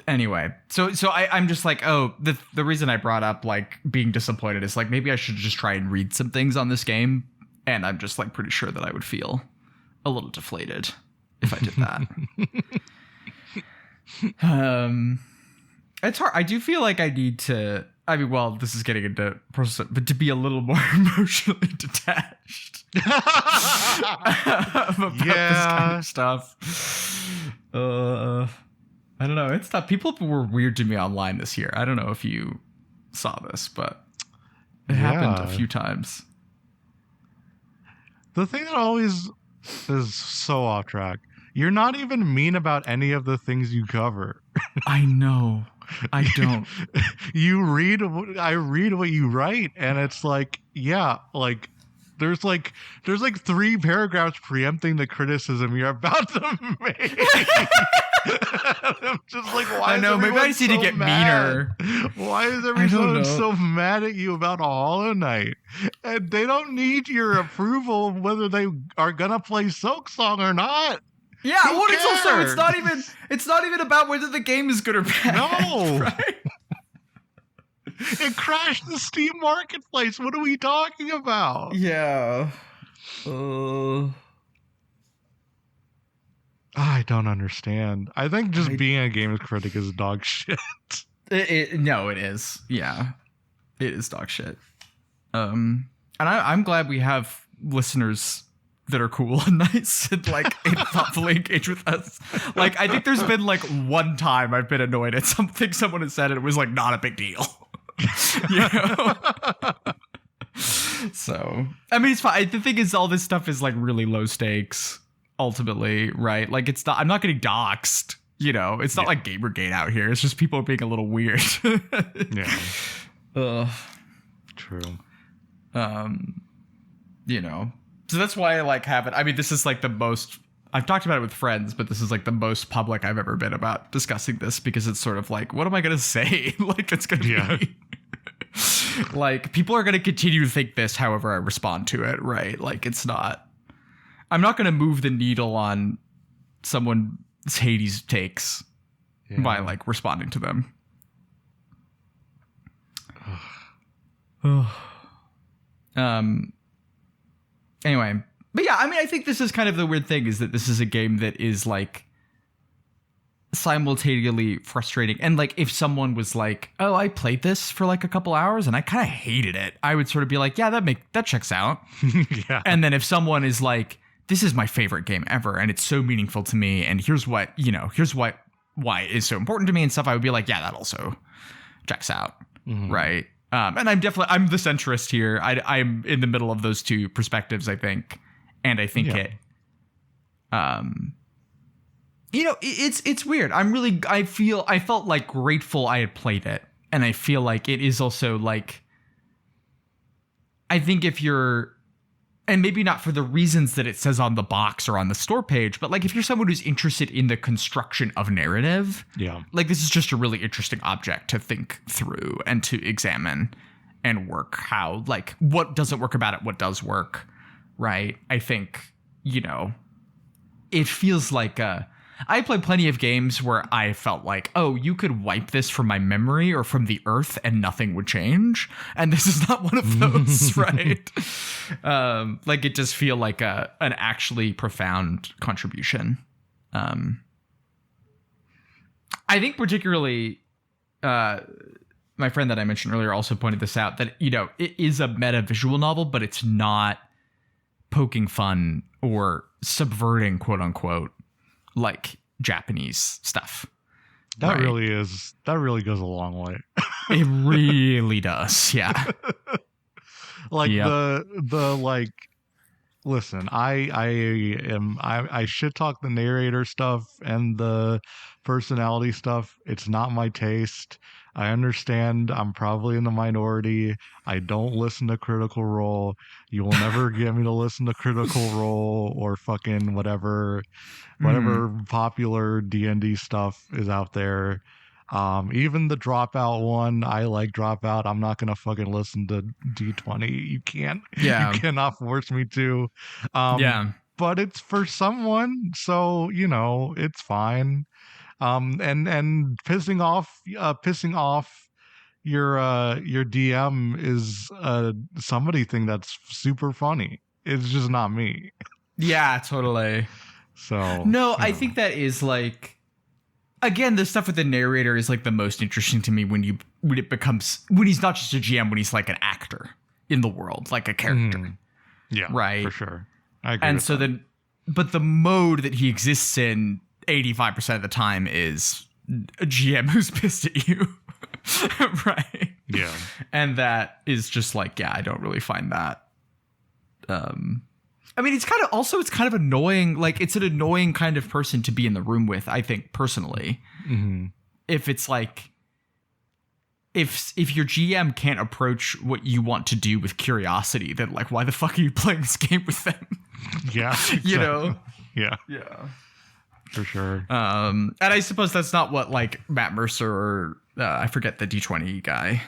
Anyway, so I'm just like, oh, the reason I brought up like being disappointed is like maybe I should just try and read some things on this game, and I'm just like pretty sure that I would feel a little deflated if I did that. It's hard. I do feel like I need to. I mean, well, this is getting into personal, but to be a little more emotionally detached about this kind of stuff. I don't know. It's tough. People were weird to me online this year. I don't know if you saw this, but it happened a few times. The thing that always is so off track. You're not even mean about any of the things you cover. I know. I don't. I read what you write, and it's like, yeah, like there's like 3 paragraphs preempting the criticism you're about to make. I'm just like, why? I know. Maybe I just need to get meaner. Why is everyone so mad at you about Hollow Knight? And they don't need your approval of whether they are gonna play Silk Song or not. Yeah, well, it's also it's not even about whether the game is good or bad. No, right? It crashed the Steam marketplace. What are we talking about? Yeah. I don't understand. I think just being a games critic is dog shit. No, it is. Yeah, it is dog shit. And I'm glad we have listeners that are cool and nice and like thoughtfully engage with us. Like, I think there's been like one time I've been annoyed at something someone has said and it was like not a big deal. You know? So, I mean, it's fine. The thing is, all this stuff is like really low stakes ultimately, right? Like, it's not, I'm not getting doxxed, you know? It's not like Gamergate out here. It's just people being a little weird. Yeah. True. You know, so that's why I like have it. I mean, this is like the most, I've talked about it with friends, but this is like the most public I've ever been about discussing this, because it's sort of like, what am I going to say? Like, it's going to be like, people are going to continue to think this however I respond to it, right? Like, it's not, I'm not going to move the needle on someone's Hades takes by like responding to them. Anyway, but yeah, I mean, I think this is kind of the weird thing, is that this is a game that is like simultaneously frustrating. And like, if someone was like, oh, I played this for like a couple hours and I kind of hated it, I would sort of be like, yeah, that checks out. Yeah. And then if someone is like, this is my favorite game ever and it's so meaningful to me, and here's what, you know, here's why it is so important to me and stuff, I would be like, yeah, that also checks out. Mm-hmm. Right. And I'm the centrist here. I'm in the middle of those two perspectives, I think. And I think it, you know, it's weird. I felt like grateful I had played it. And I feel like it is also like, I think if you're, and maybe not for the reasons that it says on the box or on the store page, but like if you're someone who's interested in the construction of narrative, like this is just a really interesting object to think through and to examine and work how, like, what doesn't work about it, what does work, right? I think, you know, it feels like I played plenty of games where I felt like, oh, you could wipe this from my memory or from the earth and nothing would change. And this is not one of those, right? Like, it does feel like an actually profound contribution. I think particularly, my friend that I mentioned earlier also pointed this out, that, you know, it is a meta visual novel, but it's not poking fun or subverting, quote unquote, like Japanese stuff. That really goes a long way. It really does. Yeah. Like the like, listen, I shit talk the narrator stuff and the personality stuff. It's not my taste. I understand I'm probably in the minority. I don't listen to Critical Role. You will never get me to listen to Critical Role or fucking whatever popular D&D stuff is out there. Even the Dropout one, I like Dropout. I'm not gonna fucking listen to D20. You cannot force me to. But it's for someone, so you know it's fine. And pissing off your DM is somebody thing that's super funny. It's just not me. Yeah, totally. So no, I think that is like, again, the stuff with the narrator is like the most interesting to me when he's not just a GM, when he's like an actor in the world, like a character. Yeah, right, for sure. I agree. And with so that. then, but the mode that he exists in 85% of the time is a GM who's pissed at you. Right. Yeah. And that is just like, yeah, I don't really find that. I mean, it's kind of annoying. Like, it's an annoying kind of person to be in the room with, I think, personally. Mm-hmm. If it's like, if your GM can't approach what you want to do with curiosity, then like, why the fuck are you playing this game with them? Yeah. You know? Yeah. Yeah. For sure. And I suppose that's not what like Matt Mercer or I forget the D20 guy.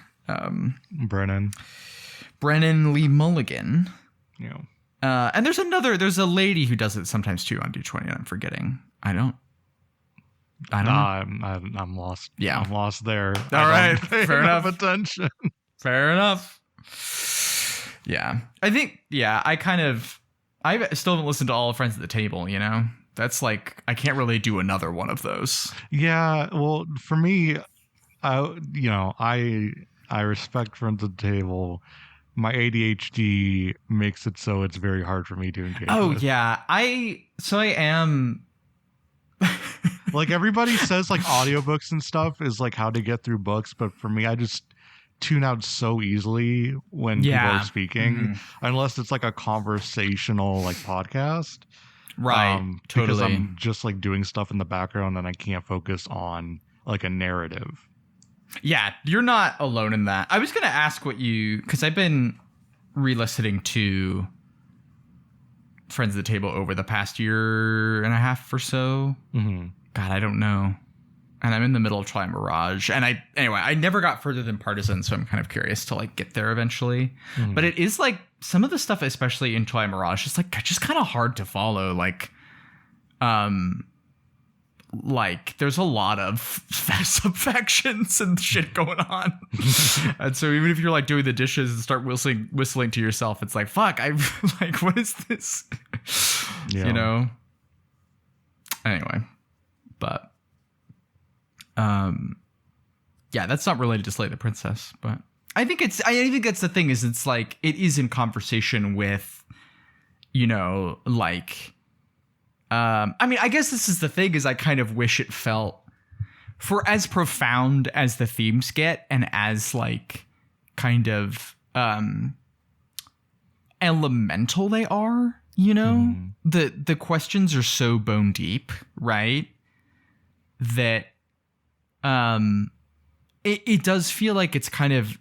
Brennan Lee Mulligan. Yeah. And there's a lady who does it sometimes too on D20, and I'm forgetting. I don't know. I'm lost. Yeah. I'm lost there. All right. Fair enough. Attention. Fair enough. Yeah. I think, yeah, I still haven't listened to all of Friends at the Table, you know? That's like, I can't really do another one of those. Yeah. Well, for me, I respect Friends at the Table. My ADHD makes it so it's very hard for me to engage. Oh, with. yeah. I am. Like, everybody says like audiobooks and stuff is like how to get through books, but for me, I just tune out so easily when people are speaking, unless it's like a conversational like podcast. Right. Totally. Because I'm just like doing stuff in the background and I can't focus on like a narrative. Yeah, you're not alone in that. I was going to ask because I've been re-listening to Friends at the Table over the past year and a half or so. Mm-hmm. God, I don't know. And I'm in the middle of Try Mirage. And I never got further than Partisan, so I'm kind of curious to like get there eventually. Mm-hmm. But it is like some of the stuff, especially in Try Mirage, is like just kind of hard to follow. Like there's a lot of sub-factions and shit going on. And so even if you're like doing the dishes and start whistling to yourself, it's like, fuck, like, what is this? Yeah. You know? Anyway, but yeah, that's not related to Slay the Princess, but I think that's the thing, is it's like, it is in conversation with, you know, like, I mean, I guess this is the thing, is I kind of wish it felt, for as profound as the themes get and as like kind of elemental they are, you know, the questions are so bone deep, right? That it does feel like it's kind of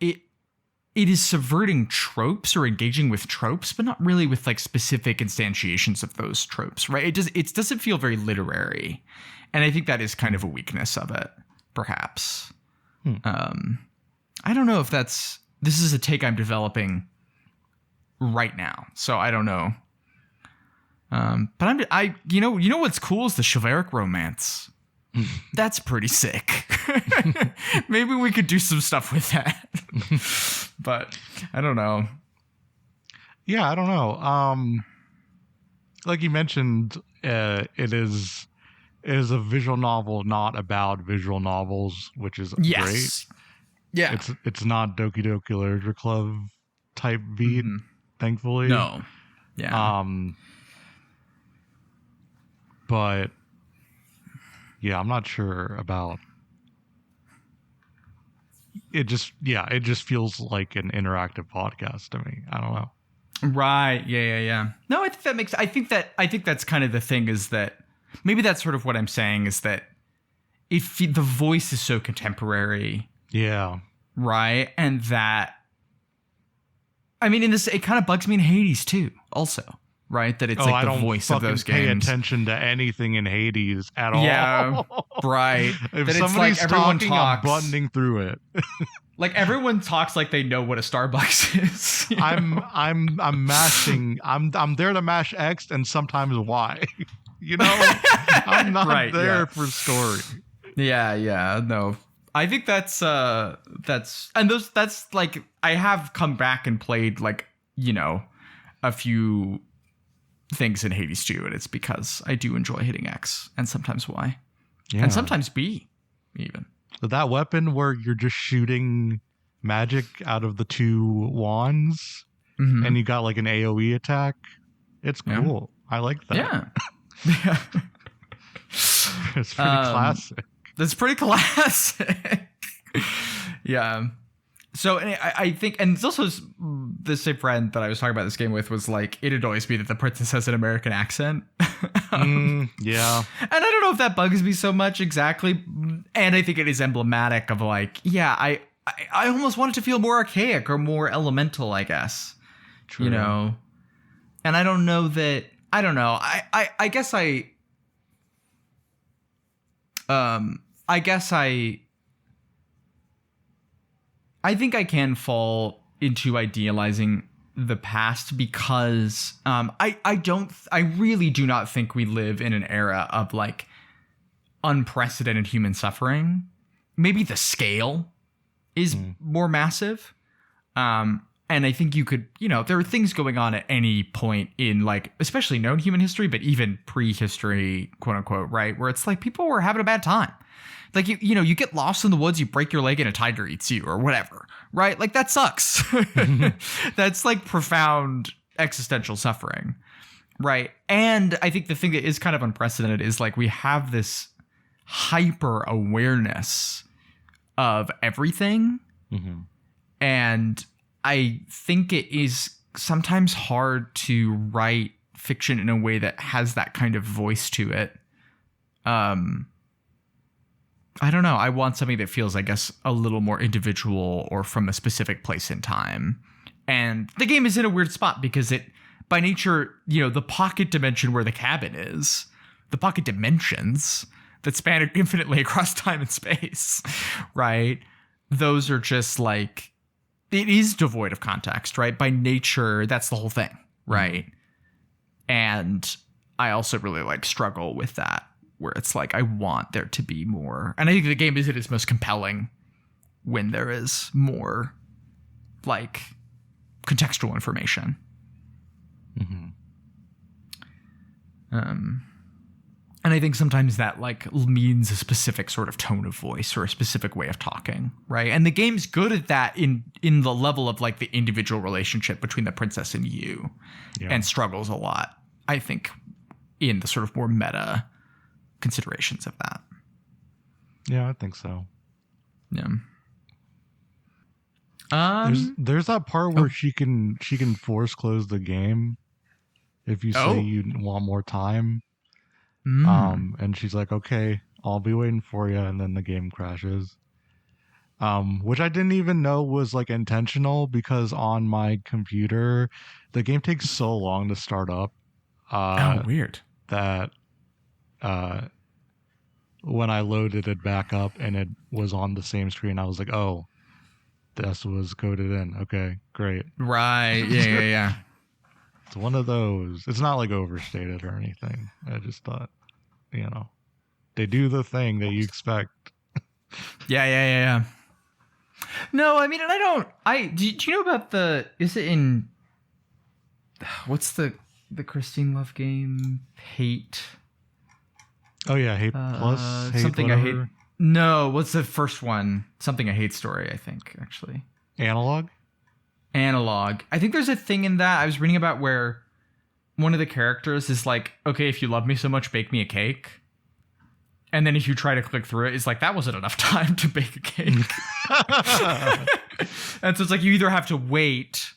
it is subverting tropes or engaging with tropes, but not really with like specific instantiations of those tropes, right? It doesn't feel very literary. And I think that is kind of a weakness of it, perhaps. I don't know if this is a take I'm developing right now, so I don't know. But you know what's cool is the chivalric romance. That's pretty sick. Maybe we could do some stuff with that. But I don't know. Yeah, I don't know. Like you mentioned, it is a visual novel, not about visual novels, which is great. Yeah. It's not Doki Doki Literature Club type beat, thankfully. No. Yeah. But yeah, I'm not sure about it. Just feels like an interactive podcast to me. I don't know. Right. Yeah. No, I think that's kind of the thing, is that maybe that's sort of what I'm saying, is that if the voice is so contemporary. Yeah. Right. And that, I mean, it kind of bugs me in Hades too, also. Right, that it's like the voice of those games. I don't pay attention to anything in Hades at all. Yeah, right. If that somebody's it's like everyone talking, talks, I'm buttoning through it. Like everyone talks like they know what a Starbucks is. I'm mashing. I'm there to mash X and sometimes Y. You know, I'm not there for story. Yeah. No, I think that's like, I have come back and played, like, you know, a few things in Hades 2, and it's because I do enjoy hitting X and sometimes Y. Yeah. And sometimes B, even. But that weapon where you're just shooting magic out of the two wands Mm-hmm. and you got like an AoE attack, it's Yeah. cool. I like that. Yeah. It's pretty classic. That's pretty classic. Yeah. So I think, and it's also the same friend that I was talking about this game with was like, it annoys me that the princess has an American accent. Yeah. And I don't know if that bugs me so much exactly. And I think it is emblematic of like, yeah, I almost want it to feel more archaic or more elemental, I guess. True. You know? And I don't know that, I don't know. I guess I think I can fall into idealizing the past because I really do not think we live in an era of like unprecedented human suffering. Maybe the scale is more massive. And I think you could, there are things going on at any point in like, especially known human history, but even prehistory, quote unquote, right? Where it's like people were having a bad time. Like, you get lost in the woods, you break your leg and a tiger eats you or whatever, right? Like that sucks. That's like profound existential suffering, right? And I think the thing that is kind of unprecedented is like we have this hyper awareness of everything. Mm-hmm. And I think it is sometimes hard to write fiction in a way that has that kind of voice to it. I don't know. I want something that feels, I guess, a little more individual or from a specific place in time. And the game is in a weird spot because it, by nature, the pocket dimension where the cabin is, the pocket dimensions that span infinitely across time and space, right? Those are just like, it is devoid of context, right? By nature, that's the whole thing, right? And I also really struggle with that, where it's like, I want there to be more. And I think the game is at its most compelling when there is more contextual information. Mm-hmm. And I think sometimes that means a specific sort of tone of voice or a specific way of talking, right? And the game's good at that in the level of the individual relationship between the princess and you, and struggles a lot, I think, in the sort of more meta considerations of that. Yeah, I think so. Yeah. There's that part where she can force close the game if you say you want more time. And she's like, okay, I'll be waiting for you, and then the game crashes. Which I didn't even know was intentional, because on my computer the game takes so long to start up. Weird. That when I loaded it back up and it was on the same screen, I was like, oh, this was coded in. Okay, great. Right. Yeah. It's one of those. It's not overstated or anything. I just thought, they do the thing that you expect. Yeah. No, I mean, and do you know about is it in, what's the Christine Love game? Hate. Oh yeah, Hate Plus. Hate something whatever. I hate. No, what's the first one? Something I Hate story, I think, actually. Analog. I think there's a thing in that I was reading about where one of the characters is like, okay, if you love me so much, bake me a cake. And then if you try to click through it, it's like, that wasn't enough time to bake a cake. And so it's you either have to wait,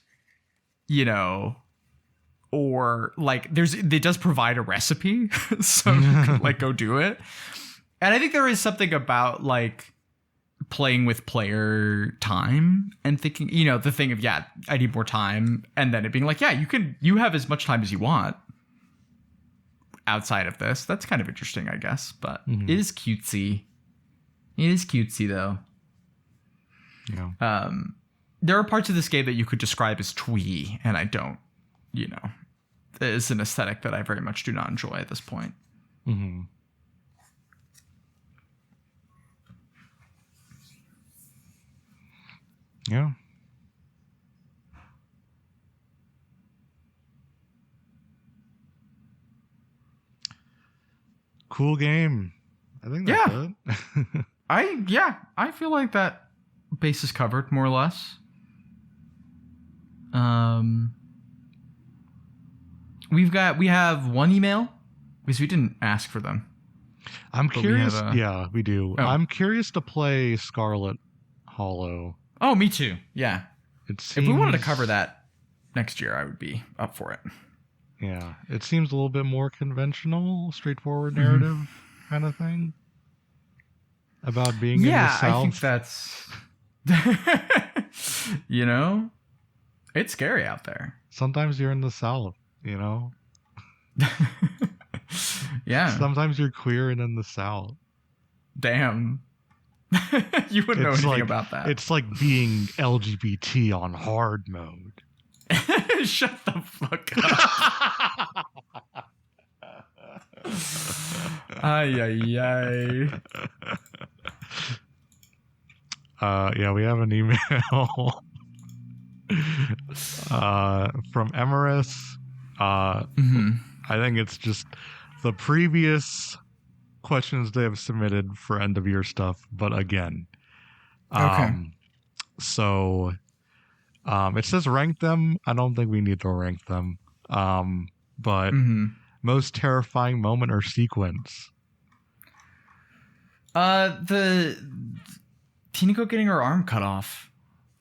or it does provide a recipe. So you can go do it. And I think there is something about playing with player time and thinking, the thing of, I need more time. And then it being you have as much time as you want outside of this. That's kind of interesting, I guess, but It is cutesy. It is cutesy though. Yeah. There are parts of this game that you could describe as twee, and I don't, it is an aesthetic that I very much do not enjoy at this point. Mm-hmm. Yeah. Cool game. I think that's it. I feel like that base is covered more or less. We have one email because we didn't ask for them. I'm curious. Yeah, we do. Oh. I'm curious to play Scarlet Hollow. Oh, me too. Yeah. If we wanted to cover that next year, I would be up for it. Yeah, it seems a little bit more conventional, straightforward narrative kind of thing about being in the South. I think that's, it's scary out there. Sometimes you're in the South, Yeah. Sometimes you're queer and in the South. Damn. You wouldn't know anything about that. It's like being LGBT on hard mode. Shut the fuck up. Ay, ay, ay. Yeah, we have an email from Emerus. I think it's just the previous questions they have submitted for end of year stuff, but again. Okay. So it says rank them. I don't think we need to rank them. But most terrifying moment or sequence. The Tinako getting her arm cut off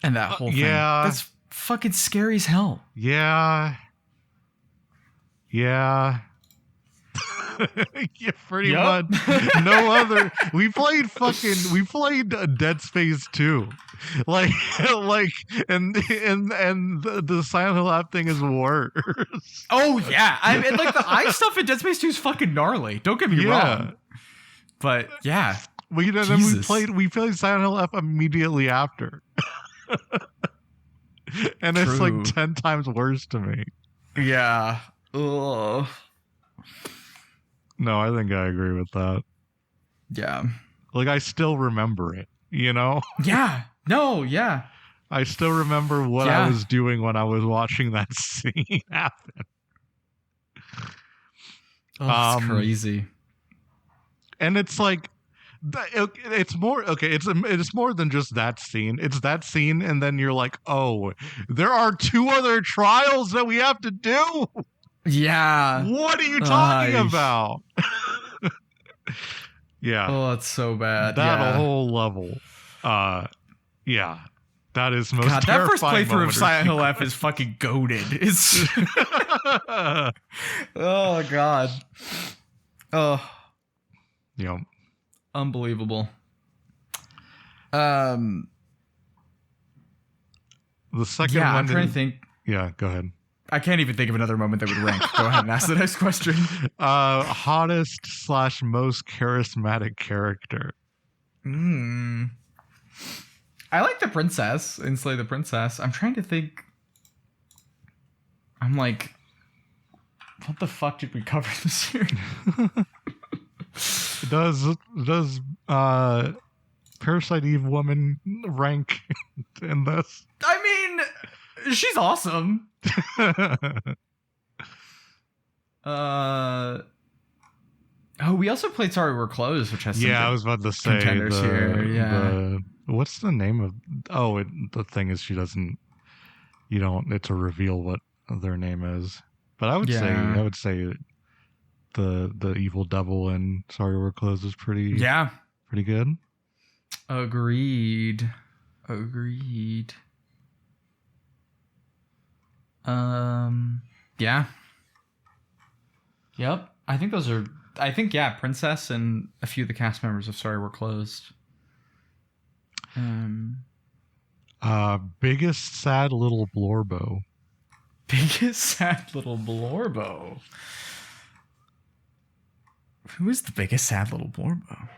and that whole thing. Yeah. That's fucking scary as hell. Yeah. Yeah. Yeah, pretty much. No other. We played Dead Space 2. Like, and the Silent Hill app thing is worse. Oh yeah, and like the eye stuff in Dead Space 2 is fucking gnarly. Don't get me wrong. But yeah, we played Silent Hill F immediately after, and True. It's like 10 times worse to me. Yeah. Ugh. No, I think I agree with that. Yeah. Like, I still remember it, Yeah. No, yeah. I still remember what I was doing when I was watching that scene happen. Oh, that's crazy. And it's like, it's more, it's more than just that scene. It's that scene, and then you're like, oh, there are 2 other trials that we have to do. Yeah. What are you talking about? Yeah. Oh, that's so bad. That whole level. Yeah. That is most terrifying. That first playthrough of Silent Hill F is fucking goated. It's oh god. Oh. Yep. Unbelievable. The second one. I'm trying to think. Yeah, go ahead. I can't even think of another moment that would rank. Go ahead and ask the next question. Hottest / most charismatic character. I like the princess in Slay the Princess. I'm trying to think. I'm like, what the fuck did we cover this year? Does Parasite Eve woman rank in this? I mean, she's awesome. We also played Sorry We're Closed, which has some I was about to say contenders here. Yeah. What's the name of? Oh, the thing is, she doesn't. You don't. It's a reveal what their name is. But I would say the evil devil in Sorry We're Closed is pretty good. Agreed. Yeah. Yep. I think Princess and a few of the cast members of Sorry We're Closed. Biggest sad little Blorbo. Biggest sad little Blorbo. Who is the biggest sad little Blorbo?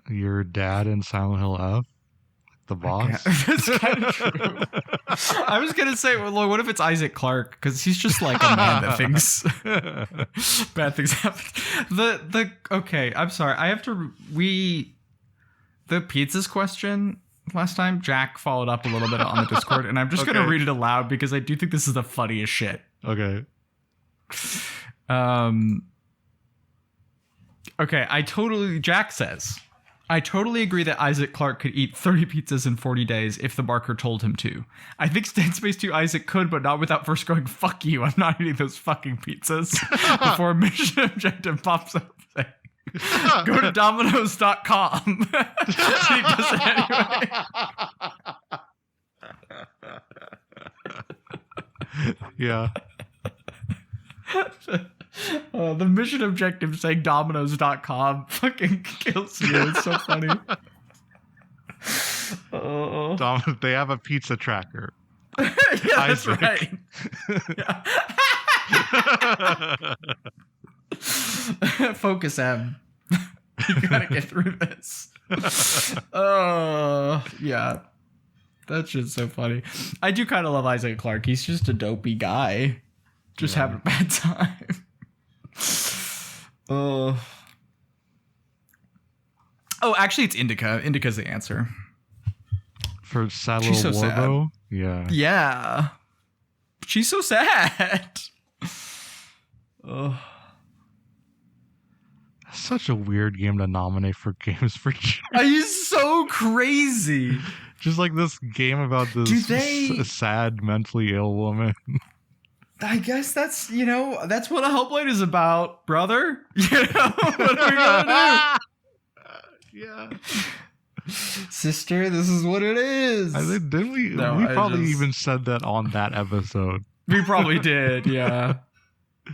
Your dad in Silent Hill F. The boss. That's kind of true. I was gonna say, well, what if it's Isaac Clarke? Because he's just like a man that thinks bad things happen. Okay, I'm sorry. I have to. The pizzas question last time. Jack followed up a little bit on the Discord, and I'm just gonna read it aloud because I do think this is the funniest shit. Okay. Okay, Jack says, I totally agree that Isaac Clarke could eat 30 pizzas in 40 days if the marker told him to. I think Dead Space 2 Isaac could, but not without first going, fuck you, I'm not eating those fucking pizzas before a mission objective pops up. Go to Domino's.com. He does it anyway. Yeah. The mission objective saying Domino's.com fucking kills you. It's so funny. They have a pizza tracker. Yeah, that's right. Yeah. Focus, Em. You gotta get through this. Yeah. That shit's so funny. I do kind of love Isaac Clarke. He's just a dopey guy. Just having a bad time. Oh, actually, it's Indica. Indica's the answer. For sad She's little so Warbo? sad. Yeah. Yeah. She's so sad. Oh. Such a weird game to nominate for Games for Joy. Are you so crazy? Just like this game about this sad, mentally ill woman. I guess that's what a Hellblade is about, brother. You know, what are we gonna do? Yeah. Sister, this is what it is. I think, didn't we? No, we probably even said that on that episode. We probably did, yeah.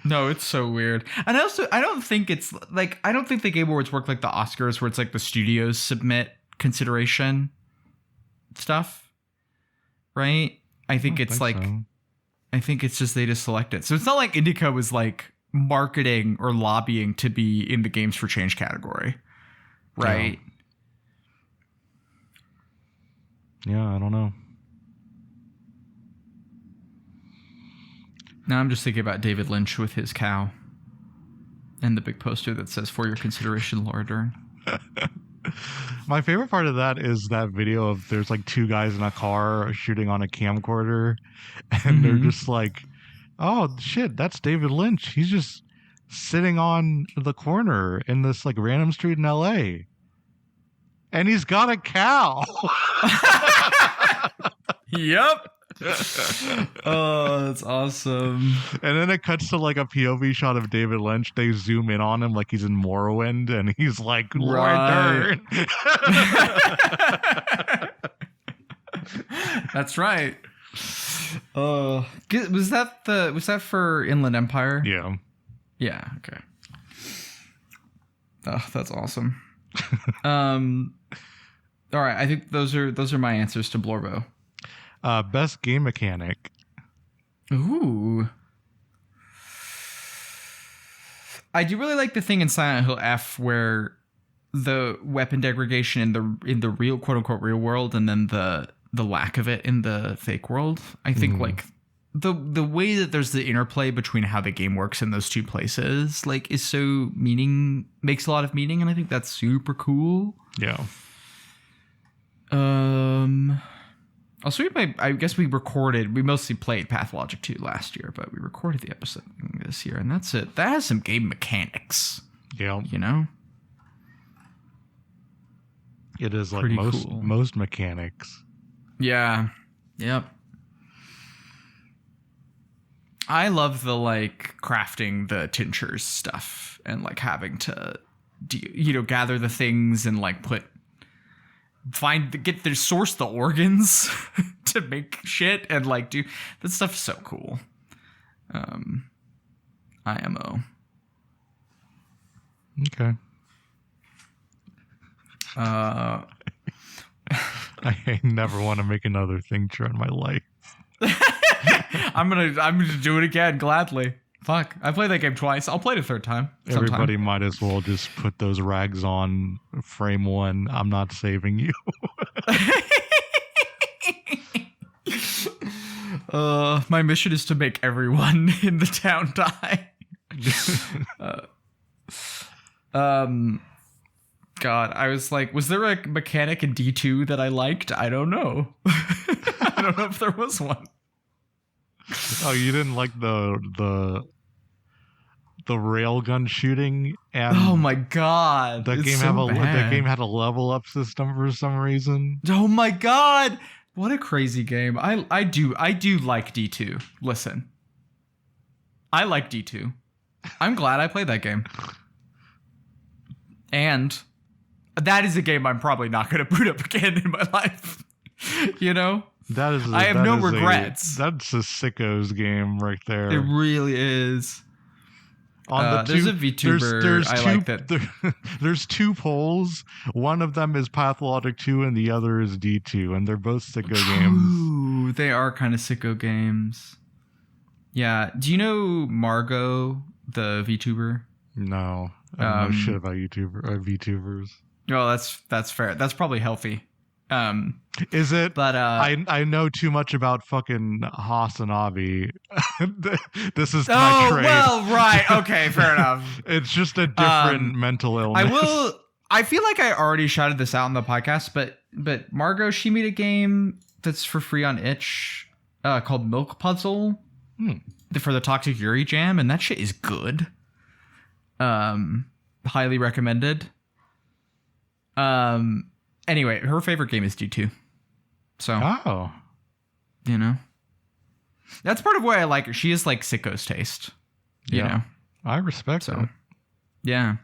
No, it's so weird. And I don't think it's like, I don't think the Game Awards work like the Oscars where it's like the studios submit consideration stuff. Right? I think it's like, so. I think it's just they just select it. So it's not like Indica was like marketing or lobbying to be in the Games for Change category. Right? Yeah, I don't know. Now I'm just thinking about David Lynch with his cow and the big poster that says, "For your consideration, Laura Dern." My favorite part of that is that video of there's like two guys in a car shooting on a camcorder, and they're just like, "Oh shit, that's David Lynch. He's just sitting on the corner in this like random street in LA, and he's got a cow." Yep. Oh, that's awesome. And then it cuts to like a POV shot of David Lynch. They zoom in on him like he's in Morrowind, and he's like, right. That's right. Was that for Inland Empire? Yeah. Yeah. Okay. Oh, that's awesome. All right. I think those are my answers to Blorbo. Best game mechanic. Ooh. I do really like the thing in Silent Hill F where the weapon degradation in the real quote unquote real world and then the lack of it in the fake world. I think like the way that there's the interplay between how the game works in those two places like is so makes a lot of meaning, and I think that's super cool. Yeah. Also, I guess we mostly played Pathologic 2 last year, but we recorded the episode this year, and that's it. That has some game mechanics. Yeah. You know? It is like most mechanics. Yeah. Yep. I love the like crafting the tinctures stuff and like having to gather the things and like source the organs to make shit and like do that stuff is so cool. IMO. Okay. I never want to make another thing true in my life. I'm gonna do it again gladly. Fuck, I played that game twice. I'll play it a third time. Everybody might as well just put those rags on frame one. I'm not saving you. My mission is to make everyone in the town die. God, I was like, was there a mechanic in D2 that I liked? I don't know. I don't know if there was one. Oh, you didn't like the the railgun shooting, and Oh my god. that It's game so bad. that game had a level up system for some reason. Oh my god. What a crazy game. I do like D2. Listen. I like D2. I'm glad I played that game. And that is a game I'm probably not going to boot up again in my life. You know? I have no regrets. That's a sicko's game right there. It really is. There's a VTuber like that. There's two polls. One of them is Pathologic 2 and the other is D2, and they're both sicko games. Ooh, they are kind of sicko games. Yeah. Do you know Margot, the VTuber? No. I don't know shit about VTubers. Well, that's fair. That's probably healthy. Is it? But I know too much about fucking Haas and Avi. This is my trade. Oh well, right. Okay, fair enough. It's just a different mental illness. I feel like I already shouted this out in the podcast, but Margot, she made a game that's for free on itch called Milk Puzzle for the Toxic Yuri Jam, and that shit is good. Highly recommended. Anyway, her favorite game is D2. So, you know, that's part of why I like her. She is like sicko's taste. You know, I respect it. Yeah.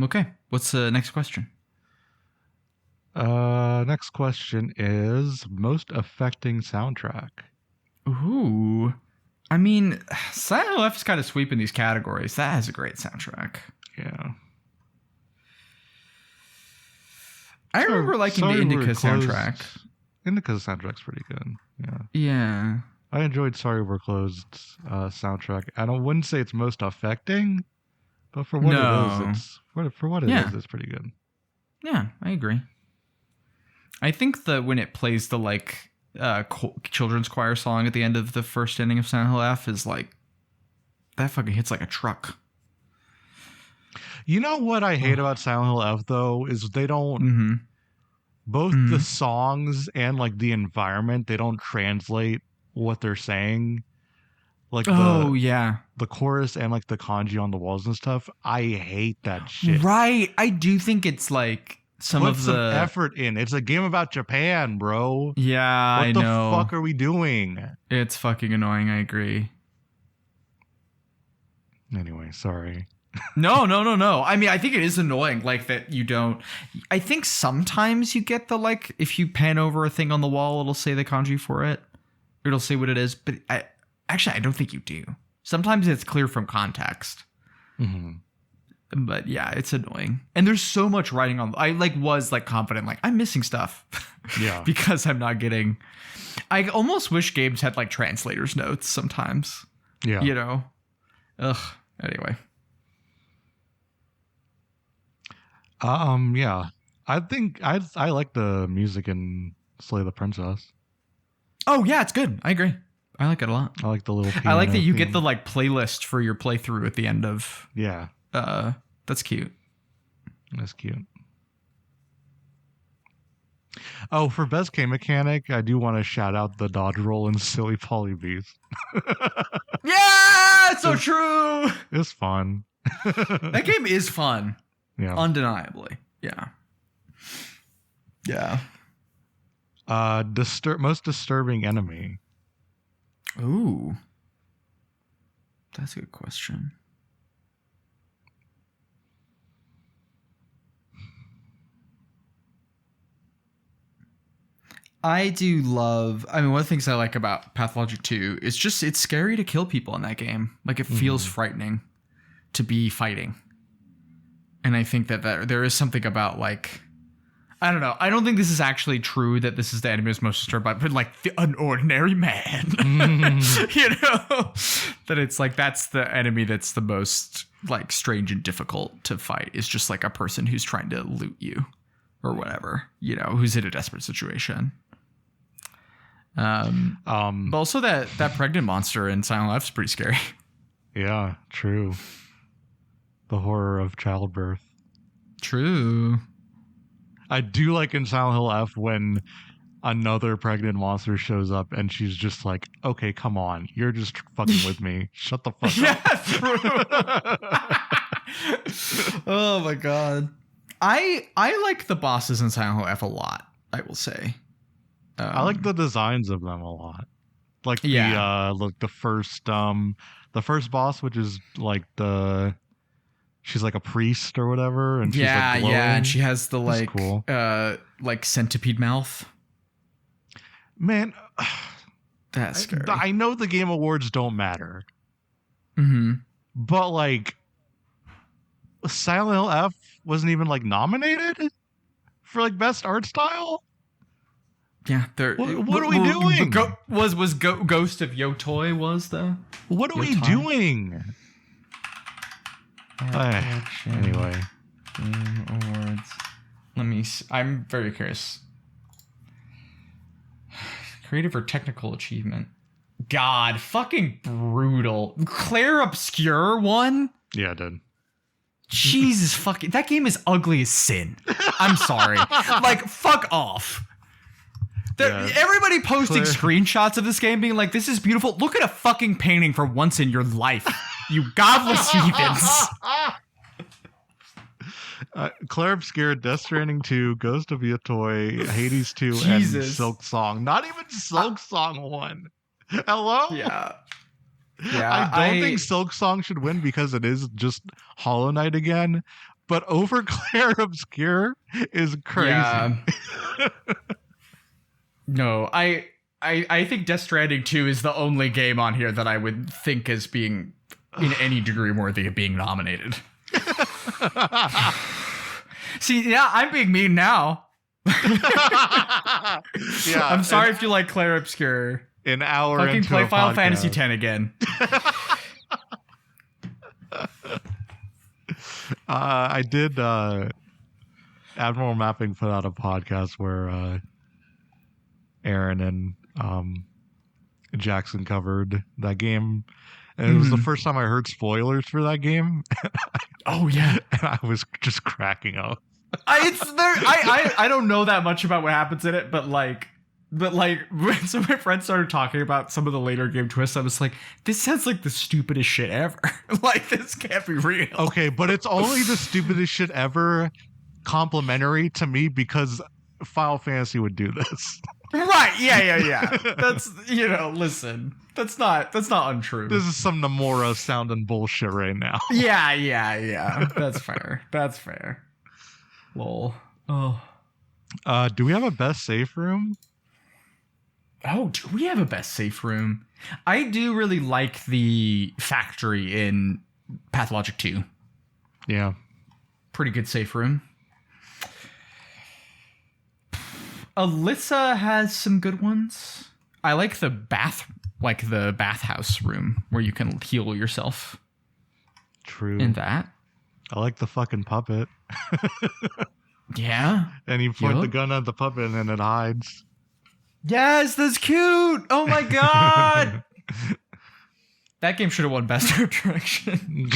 Okay. What's the next question? Next question is most affecting soundtrack. Ooh. I mean, Silent Hill F is kind of sweeping these categories. That has a great soundtrack. Yeah. I remember liking the Indica soundtrack. Indica's soundtrack's pretty good. Yeah. Yeah. I enjoyed Sorry We're Closed soundtrack. I wouldn't say it's most affecting, but for what it is, it's pretty good. Yeah, I agree. I think that when it plays the like children's choir song at the end of the first ending of Silent Hill F is like that fucking hits like a truck. You know what I hate about Silent Hill F though is they don't both the songs and like the environment, they don't translate what they're saying. Like the chorus and like the kanji on the walls and stuff. I hate that shit. Right. I do think it's like Put some effort in. It's a game about Japan, bro. Yeah, I know. What the fuck are we doing? It's fucking annoying. I agree. Anyway, sorry. No. I mean, I think it is annoying, like that you don't. I think sometimes you get the like if you pan over a thing on the wall, it'll say the kanji for it. It'll say what it is, but I don't think you do. Sometimes it's clear from context. But yeah, it's annoying. And there's so much writing on. I was confident, I'm missing stuff. Yeah. Because I'm not getting. I almost wish games had translators notes sometimes. Yeah. You know. Ugh. Anyway. Yeah. I think I like the music in Slay the Princess. Oh yeah, it's good. I agree. I like it a lot. I like the little. I like that you get the playlist for your playthrough at the end of. Yeah. That's cute. That's cute. Oh, for best game mechanic, I do want to shout out the dodge roll and silly polybees. Yeah, it's so true. It's fun. That game is fun. Yeah. Undeniably. Yeah. Yeah. Most disturbing enemy. Ooh. That's a good question. I do love, one of the things I like about Pathologic 2 is just it's scary to kill people in that game. It feels frightening to be fighting. And I think that there is something about I don't know. I don't think this is actually true that this is the enemy is most disturbed by, but an ordinary man, you know, that it's that's the enemy that's the most strange and difficult to fight is just a person who's trying to loot you or whatever, you know, who's in a desperate situation. But also that pregnant monster in Silent Life is pretty scary. Yeah, true. The horror of childbirth. True. I do like in Silent Hill F when another pregnant monster shows up and she's just like, okay, come on, you're just fucking with me, shut the fuck Yeah, up. true. Oh my god. I like the bosses in Silent Hill F a lot, I will say. I like the designs of them a lot. Like the first boss, which is like she's like a priest or whatever, and she's like glowing. Yeah, and she has the That's cool. like centipede mouth. Man, that's scary. I know the Game Awards don't matter. Mm-hmm. But like Silent Hill F wasn't even like nominated for like best art style. Yeah, what are we doing? Was Ghost of Yotoi was though? What are we doing? Anyway, Game Awards. Let me. I'm very curious. Creative or technical achievement? God, fucking brutal. Claire Obscure won? Yeah, it did. Jesus fucking. That game is ugly as sin. I'm sorry. Like, fuck off. Everybody posting screenshots of this game being like, this is beautiful. Look at a fucking painting for once in your life. You godless heathens. Claire Obscure, Death Stranding 2, Ghost of Yotoi, Hades 2, Jesus. And Silk Song. Not even Silk Song won. Hello? Yeah. I don't think Silk Song should win because it is just Hollow Knight again. But over Claire Obscure is crazy. Yeah. No, I think Death Stranding 2 is the only game on here that I would think as being in any degree worthy of being nominated. See, yeah, I'm being mean now. Yeah, I'm sorry if you like Claire Obscure. An hour fucking into play a Final podcast. Fantasy X again. I did. Admiral Mapping put out a podcast where Aaron and Jackson covered that game. And it was the first time I heard spoilers for that game. Oh, yeah. And I was just cracking up. I don't know that much about what happens in it, but when some of my friends started talking about some of the later game twists, I was like, this sounds like the stupidest shit ever. Like, this can't be real. Okay, but it's only the stupidest shit ever complimentary to me because Final Fantasy would do this. Right, yeah. That's, listen. That's not untrue. This is some Nomura sounding bullshit right now. Yeah. That's fair. Lol. Oh. Do we have a best safe room? Oh, do we have a best safe room? I do really like the factory in Pathologic 2. Yeah. Pretty good safe room. Alyssa has some good ones. I like the bathhouse room where you can heal yourself. True. In that. I like the fucking puppet. Yeah. And you point the gun at the puppet and then it hides. Yes, that's cute. Oh my god. That game should have won Best Art Direction.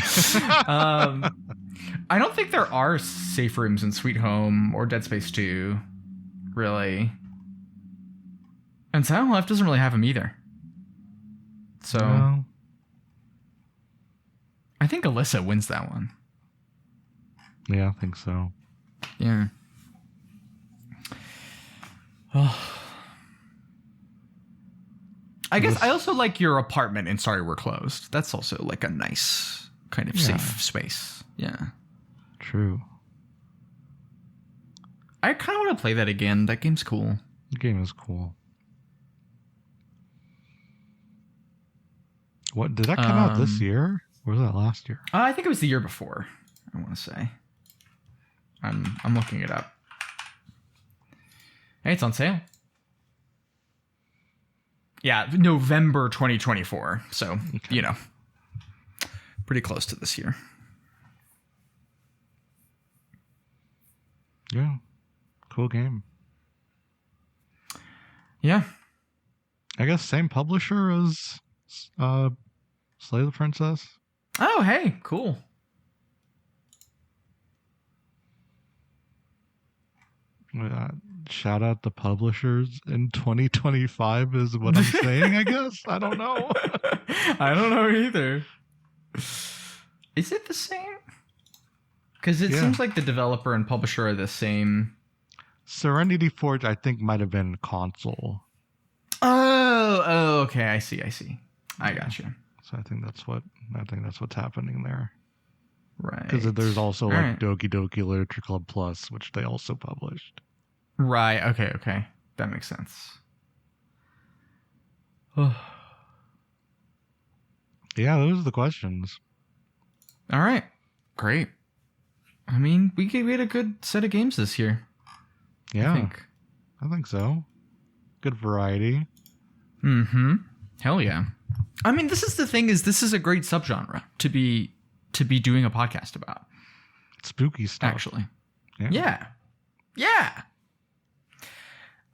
I don't think there are safe rooms in Sweet Home or Dead Space 2, really. And Silent Hill F doesn't really have them either. So No. I think Alyssa wins that one. Yeah, I think so. Yeah. Oh. I guess I also like your apartment in Sorry We're Closed. That's also like a nice kind of safe space. Yeah. True. I kind of want to play that again. That game's cool. The game is cool. What did that come out this year? Or was that last year? I think it was the year before, I want to say. I'm looking it up. Hey, it's on sale. Yeah, November 2024. So, pretty close to this year. Yeah. Cool game. Yeah. I guess same publisher as Slay the Princess. Oh, hey, cool. shout out the publishers in 2025 is what I'm saying, I guess. I don't know. I don't know either. Is it the same? Because it seems like the developer and publisher are the same. Serenity Forge, I think, might have been console. Oh, okay. I see. I got you. So I think that's what's happening there. Right. Because there's also Doki Doki Literature Club Plus, which they also published. Right. Okay. That makes sense. Yeah, those are the questions. All right. Great. I mean, we had a good set of games this year. Yeah. I think so. Good variety. Mm-hmm. Hell yeah. I mean, this is a great subgenre to be doing a podcast about. Spooky stuff. Actually. Yeah.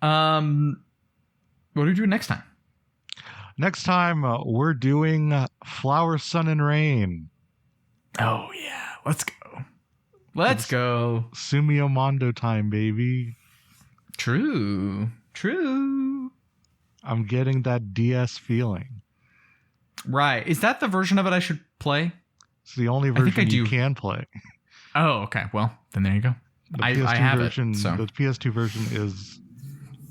What are we doing next time? Next time, we're doing Flower, Sun, and Rain. Oh, yeah. Let's go. Sumio Mondo time, baby. True. I'm getting that DS feeling. Right. Is that the version of it I should play? It's the only version you can play. Oh, okay. Well, then there you go. I have version, it. So. The PS2 version is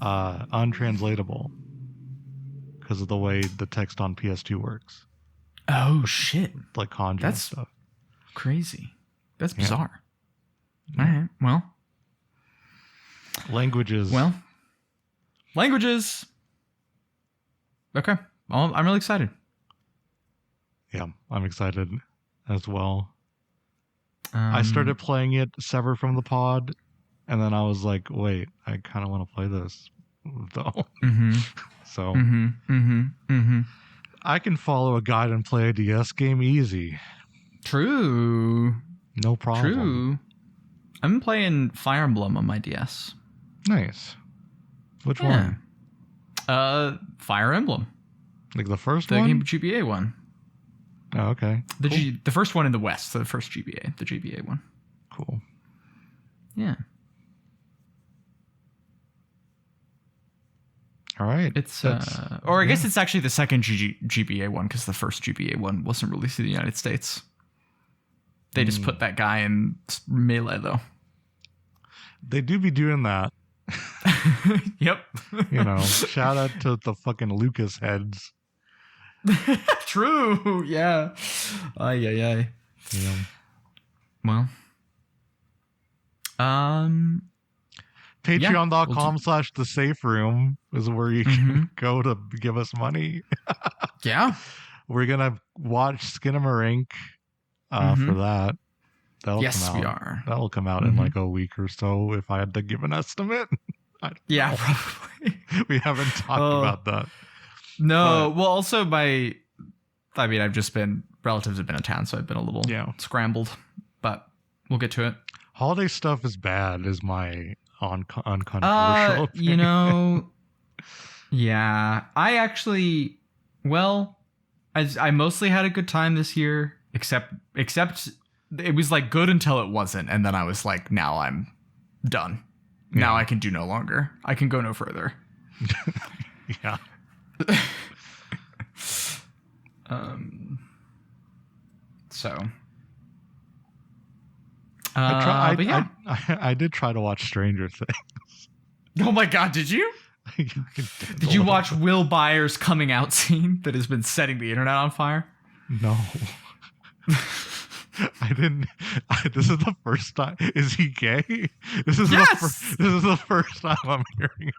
untranslatable because of the way the text on PS2 works. Oh, shit. Like kanji and stuff. Crazy. That's bizarre. Yeah. All right. Well. Languages. Okay. Well, I'm really excited. Yeah, I'm excited as well. I started playing it separate from the pod, and then I was like, wait, I kind of want to play this, though. Mm-hmm. So, I can follow a guide and play a DS game easy. True. No problem. True. I'm playing Fire Emblem on my DS. Nice. Which one? Fire Emblem. Like the first one? The Game GBA one. Oh, okay. The first one in the West, so the first GBA, the GBA one. Cool. Yeah. All right. It's I guess it's actually the second GBA one because the first GBA one wasn't released in the United States. They just put that guy in Melee though. They do be doing that. Yep. Shout out to the fucking Lucas heads. True. Yeah. Ay. Yeah. Well. Patreon.com/the safe room is where you can go to give us money. Yeah. We're gonna watch Skinamarink for that. That'll come out. We are. That'll come out in like a week or so if I had to give an estimate. Probably. We haven't talked about that. No, well, also I've just been, relatives have been in town, so I've been a little scrambled, but we'll get to it. Holiday stuff is bad, is my uncontroversial opinion. Yeah, I actually, I mostly had a good time this year, except it was like good until it wasn't, and then I was like, now I'm done. Yeah. Now I can do no longer. I can go no further. Yeah. So I did try to watch Stranger Things. Oh my god, did you? Did you watch Will Byers' coming out scene that has been setting the internet on fire? No. I didn't. This is the first time. Is he gay? This is the first time I'm hearing.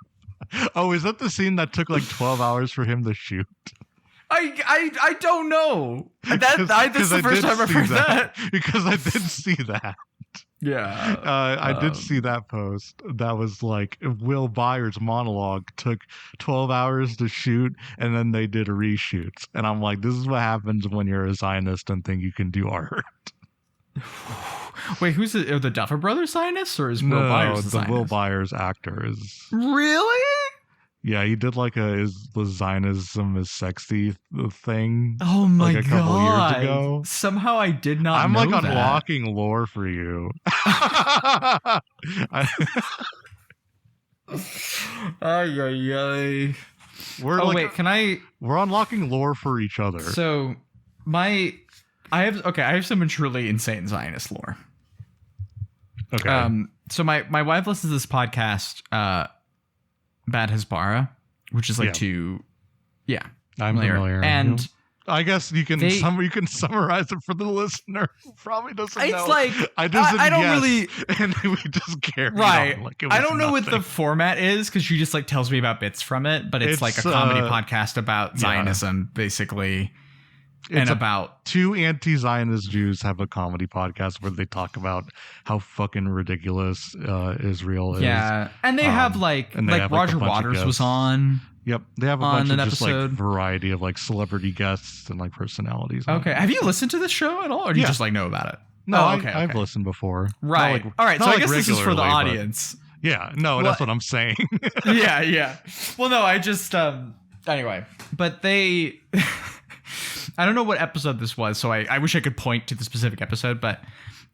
Oh, is that the scene that took like 12 hours for him to shoot? I don't know. That's the first time I've heard that. Because I did see that. Yeah. I did see that post. That was like Will Byers' monologue took 12 hours to shoot, and then they did reshoots. And I'm like, this is what happens when you're a Zionist and think you can do art. Wait, who's the Duffer Brothers Zionists, or is Will Byers the Zionist? Will Byers actor is. Really? Yeah, he did like was Zionism is sexy thing. Oh my god! A couple years ago. Somehow I did not. I'm know like that. unlocking lore for you. Ay, ay, ay. We're Oh like, wait, can I? we're unlocking lore for each other. So I have some truly insane Zionist lore. Okay. So my wife listens to this podcast, Bad Hezbollah, which is like I'm familiar. And I guess you can you can summarize it for the listener who probably doesn't know. It's like I just I don't really, and we just carry right. on like it I was don't know what nothing. the format is because she just like tells me about bits from it, but it's like a comedy podcast about Zionism, basically. And about two anti-Zionist Jews have a comedy podcast where they talk about how fucking ridiculous Israel is. Yeah, and they have like Roger Waters was on. Yep, they have a on bunch an of just episode. like variety of like celebrity guests and like personalities. Okay, have you listened to this show at all, or do you just like know about it? No, I've listened before. Right. Like, all right. So I like guess this is for the audience. Yeah. No, that's what I'm saying. Yeah. Well, no, I just anyway, but they. I don't know what episode this was, so I wish I could point to the specific episode, but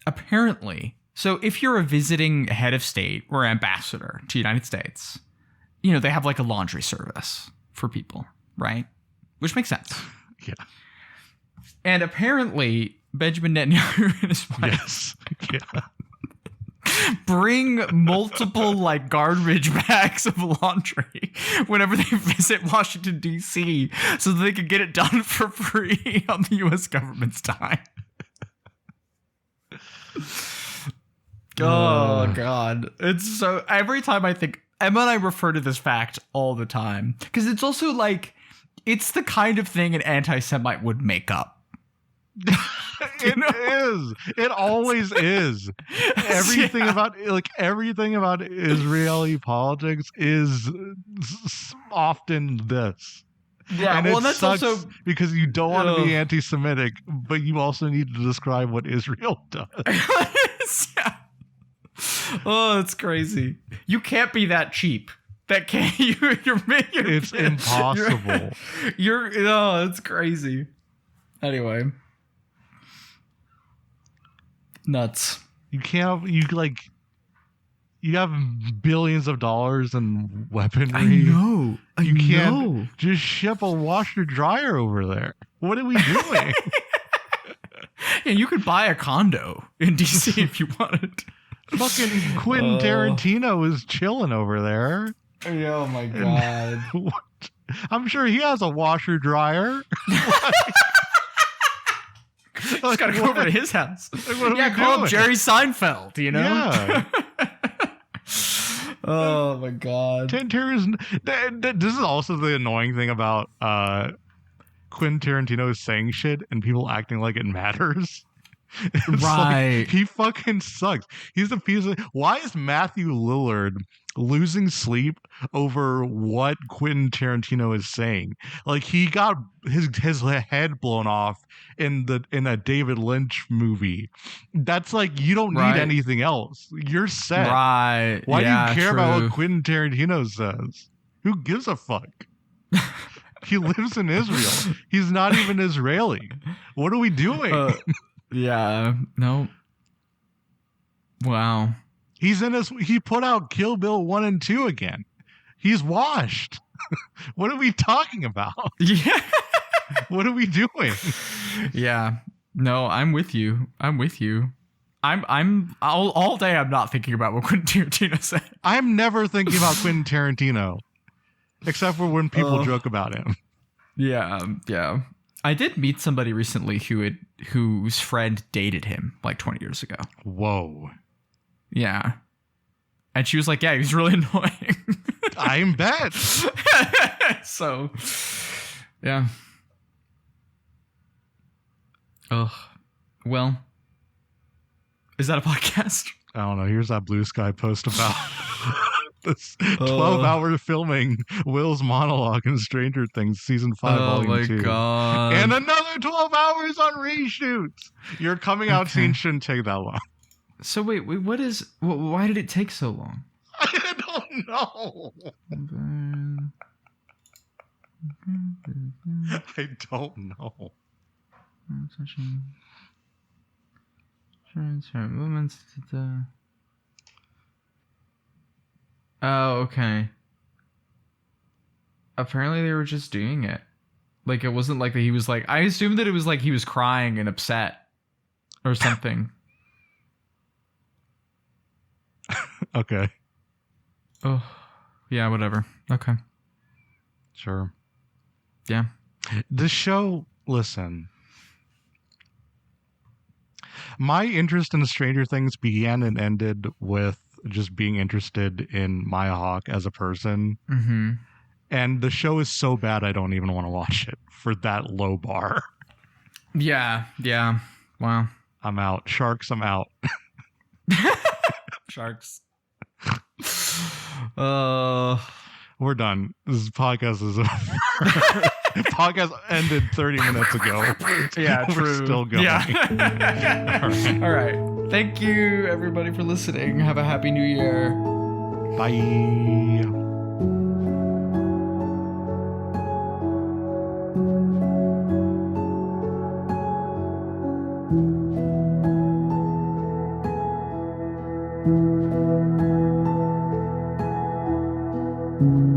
apparently, so if you're a visiting head of state or ambassador to the United States, you know, they have like a laundry service for people, right? Which makes sense. Yeah. And apparently, Benjamin Netanyahu and his wife bring multiple like garbage bags of laundry whenever they visit Washington, D.C. so that they could get it done for free on the U.S. government's time. Oh, God. It's so... Every time I think... Emma and I refer to this fact all the time. Because it's also like... It's the kind of thing an anti-Semite would make up. It is. It always is. Everything about Israeli politics is often this. Yeah, and well, it that's sucks also because you don't want to be anti-Semitic, but you also need to describe what Israel does. Yeah. Oh, it's crazy. You can't be that cheap. That can't. It's impossible. It's crazy. Anyway. Nuts. You have billions of dollars in weaponry. I know. You can't just ship a washer dryer over there. What are we doing? Yeah, you could buy a condo in DC if you wanted. Fucking Quentin Tarantino is chilling over there. Oh my God. I'm sure he has a washer dryer. Just gotta go over to his house. Call up Jerry Seinfeld, you know? Yeah. Oh my God. This is also the annoying thing about Quentin Tarantino saying shit and people acting like it matters. Right. Like, he fucking sucks. He's a piece of... Why is Matthew Lillard losing sleep over what Quentin Tarantino is saying? Like, he got his head blown off in a David Lynch movie. That's like, you don't need anything else. You're set. Right. Why do you care about what Quentin Tarantino says? Who gives a fuck? He lives in Israel. He's not even Israeli. What are we doing? Yeah. No. Wow. He put out Kill Bill 1 and 2 again. He's washed. What are we talking about? Yeah. What are we doing? Yeah. No, I'm with you. I'm all day I'm not thinking about what Quentin Tarantino said. I'm never thinking about Quentin Tarantino. Except for when people joke about him. Yeah. I did meet somebody recently whose friend dated him like 20 years ago. Whoa. Yeah. And she was like, yeah, he was really annoying. I bet. So, yeah. Oh, well. Is that a podcast? I don't know. Here's that Blue Sky post about this 12-hour filming Will's monologue in Stranger Things season 5 volume 2. Oh my God. And another 12 hours on reshoots. Your coming out scene shouldn't take that long. So wait, why did it take so long? I don't know. I don't know. Movements. Oh, okay. Apparently they were just doing it. Like, it wasn't like that he was like... I assumed that it was like he was crying and upset or something. Okay. Oh, yeah, whatever. Okay. Sure. Yeah. The show, listen. My interest in Stranger Things began and ended with just being interested in Maya Hawke as a person. Mm-hmm. And the show is so bad I don't even want to watch it for that low bar. Yeah, yeah. Wow. I'm out. Sharks, I'm out. Sharks. We're done. This podcast is over. Podcast ended 30 minutes ago. Yeah, We're true. still going. Yeah. All right. Thank you, everybody, for listening. Have a happy new year. Bye. Thank you.